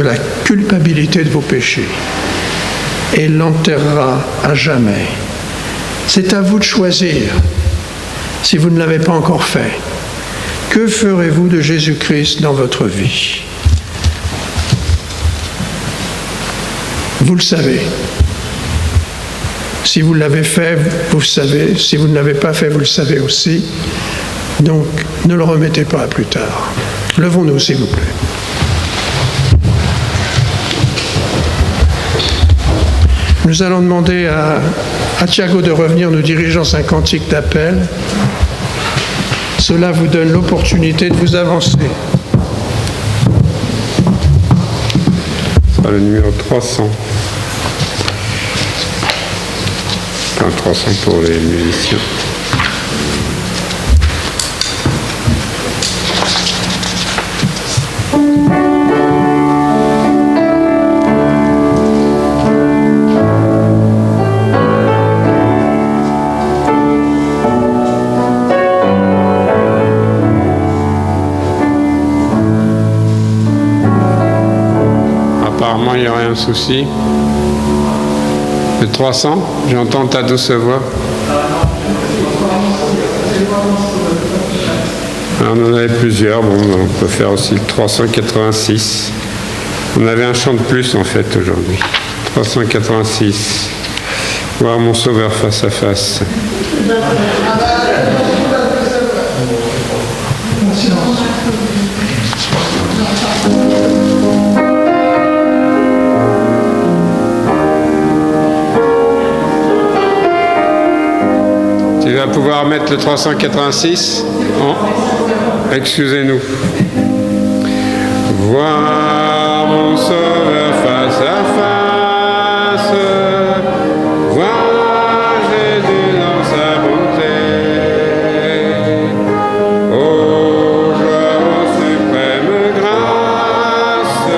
la culpabilité de vos péchés. Et l'enterrera à jamais. C'est à vous de choisir, si vous ne l'avez pas encore fait, que ferez-vous de Jésus-Christ dans votre vie? Vous le savez. Si vous l'avez fait, vous le savez. Si vous ne l'avez pas fait, vous le savez aussi. Donc, ne le remettez pas à plus tard. Levons-nous, s'il vous plaît. Nous allons demander à Thiago de revenir nous diriger dans un cantique d'appel. Cela vous donne l'opportunité de vous avancer. Le numéro 300. Enfin, 300 pour les musiciens. Apparemment, il n'y aurait un souci. Le 300, j'entends ta douce voix. Alors, on en avait plusieurs, bon, on peut faire aussi le 386. On avait un chant de plus en fait aujourd'hui. 386. Voir mon Sauveur face à face. Tu vas pouvoir mettre le 386 ? Oh. Excusez-nous. Voir mon Sauveur face à face, voir Jésus dans sa bonté. Oh, joie aux suprêmes grâces,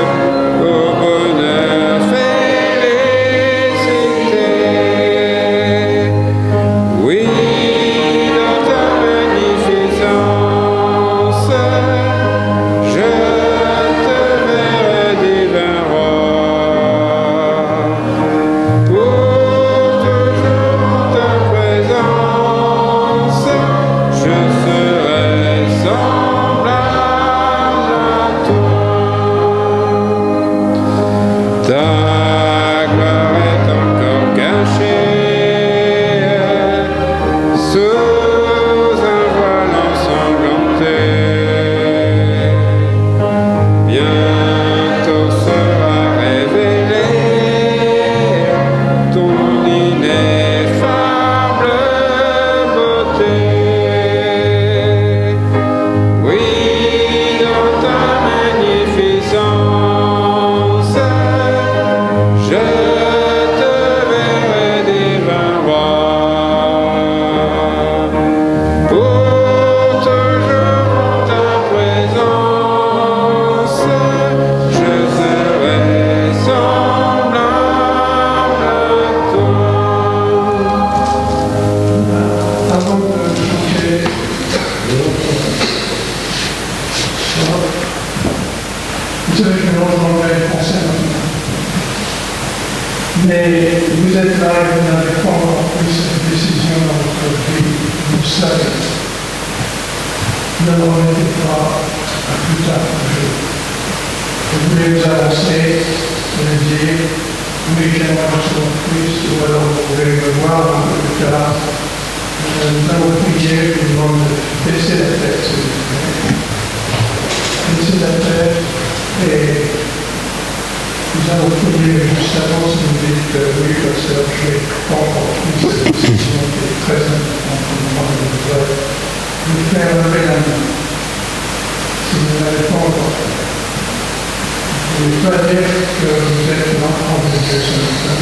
au bonheur félicité. Oui, dans ta magnificence, je te verrai divin roi. Pour toujours en ta présence, je serai semblable à toi. Ta gloire est encore cachée sous un voile ensanglanté. Bientôt sera révélée ton ineffable beauté. Oui, dans ta magnificence, je te verrai divin roi. Pour toujours en ta présence, je serai semblable à toi. Avant de chanter, vous savez que je mélange l'anglais et le français maintenant. Mais vous êtes là et vous n'avez pas encore pris cette décision dans votre vie, vous le savez. Ne le remettez pas à plus tard un jour. Vous voulez vous avancer, vous allez dire, oui, j'aimerais recevoir Christ, ou alors vous pouvez me voir un peu plus tard. Nous allons prier, je vous demande de baisser la tête, s'il vous plaît. Baisser la tête et nous allons prier juste avant si vous dites que oui, pasteur, je n'ai pas encore pris cette décision qui est très importante pour moi, je voudrais vous faire lever la main. Si vous n'avez pas encore fait. Je ne veux pas dire que vous êtes l'enfant de Dieu ce matin.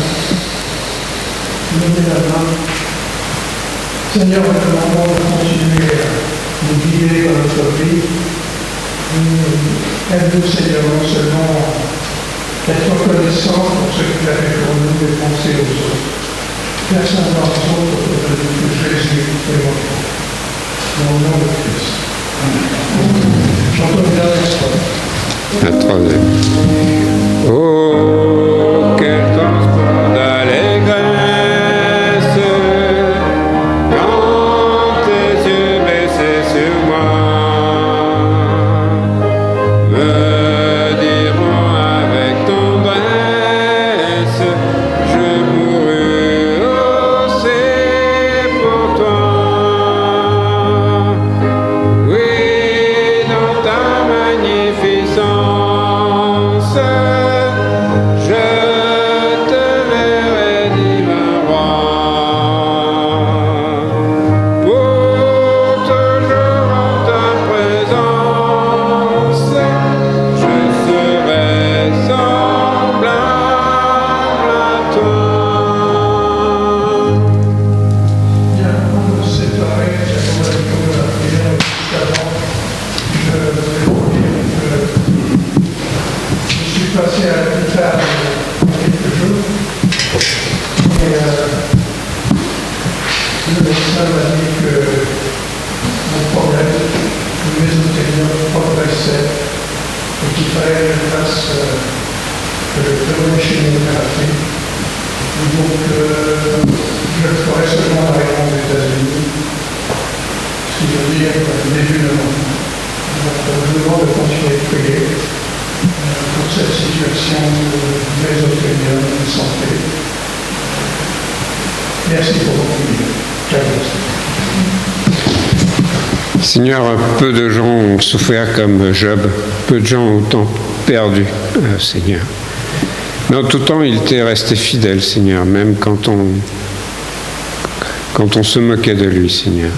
Levez la main. Seigneur, nous te demandons de continuer à nous guider dans notre vie. Aide-nous, Seigneur, non seulement être reconnaissant pour ce que tu as fait pour nous et penser aux autres. Faire savoir aux autres que Jésus est votre. Dans le nom de Christ. J'entends bien l'extrait. La troisième. Oh, quel transport d'allégresse quand tes yeux baissés sur moi. fallait que je fasse de chimiothérapie. Donc, je le ferai seulement arrivant aux États-Unis, ce qui veut dire début novembre. Donc, je vous demande de continuer de prier pour cette situation mésothélienne de santé. Merci pour votre prière. Seigneur, peu de gens ont souffert comme Job, peu de gens ont tant perdu, Seigneur. Mais en tout temps, il t'est resté fidèle, Seigneur, même quand on se moquait de lui, Seigneur.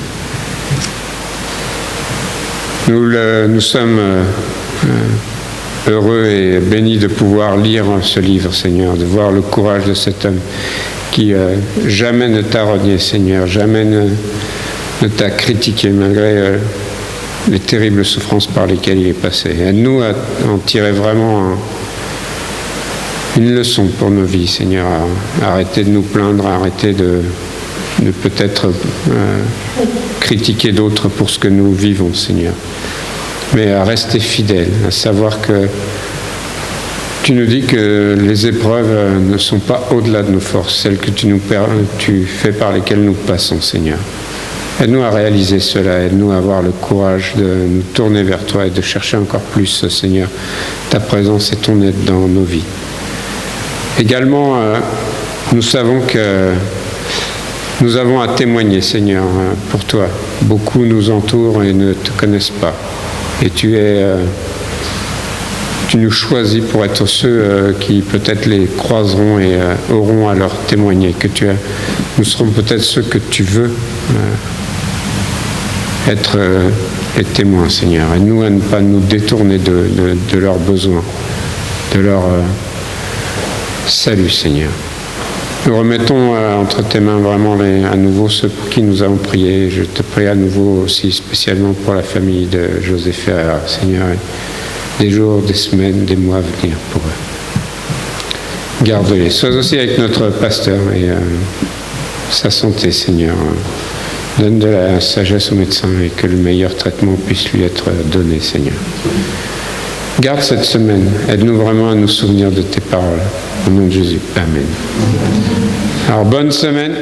Nous sommes heureux et bénis de pouvoir lire ce livre, Seigneur, de voir le courage de cet homme qui jamais ne t'a renié, Seigneur, jamais ne t'a critiqué malgré les terribles souffrances par lesquelles il est passé. Aide-nous à en tirer vraiment une leçon pour nos vies, Seigneur, à arrêter de nous plaindre, à arrêter de peut-être critiquer d'autres pour ce que nous vivons, Seigneur, mais à rester fidèle, à savoir que tu nous dis que les épreuves ne sont pas au-delà de nos forces, celles que tu fais par lesquelles nous passons, Seigneur. Aide-nous à réaliser cela, aide-nous à avoir le courage de nous tourner vers toi et de chercher encore plus, Seigneur, ta présence et ton aide dans nos vies. Également, nous savons que nous avons à témoigner, Seigneur, pour toi. Beaucoup nous entourent et ne te connaissent pas. Et tu nous choisis pour être ceux qui peut-être les croiseront et auront à leur témoigner. Nous serons peut-être ceux que tu veux être les témoins, Seigneur. Et nous, à ne pas nous détourner de leurs besoins, de leur salut, Seigneur. Nous remettons entre tes mains vraiment à nouveau ceux pour qui nous avons prié. Je te prie à nouveau aussi spécialement pour la famille de José Ferreira, Seigneur, des jours, des semaines, des mois à venir pour eux. Garde-les. Sois aussi avec notre pasteur et sa santé, Seigneur. Donne de la sagesse aux médecins et que le meilleur traitement puisse lui être donné, Seigneur. Garde cette semaine. Aide-nous vraiment à nous souvenir de tes paroles. Au nom de Jésus. Amen. Alors, bonne semaine.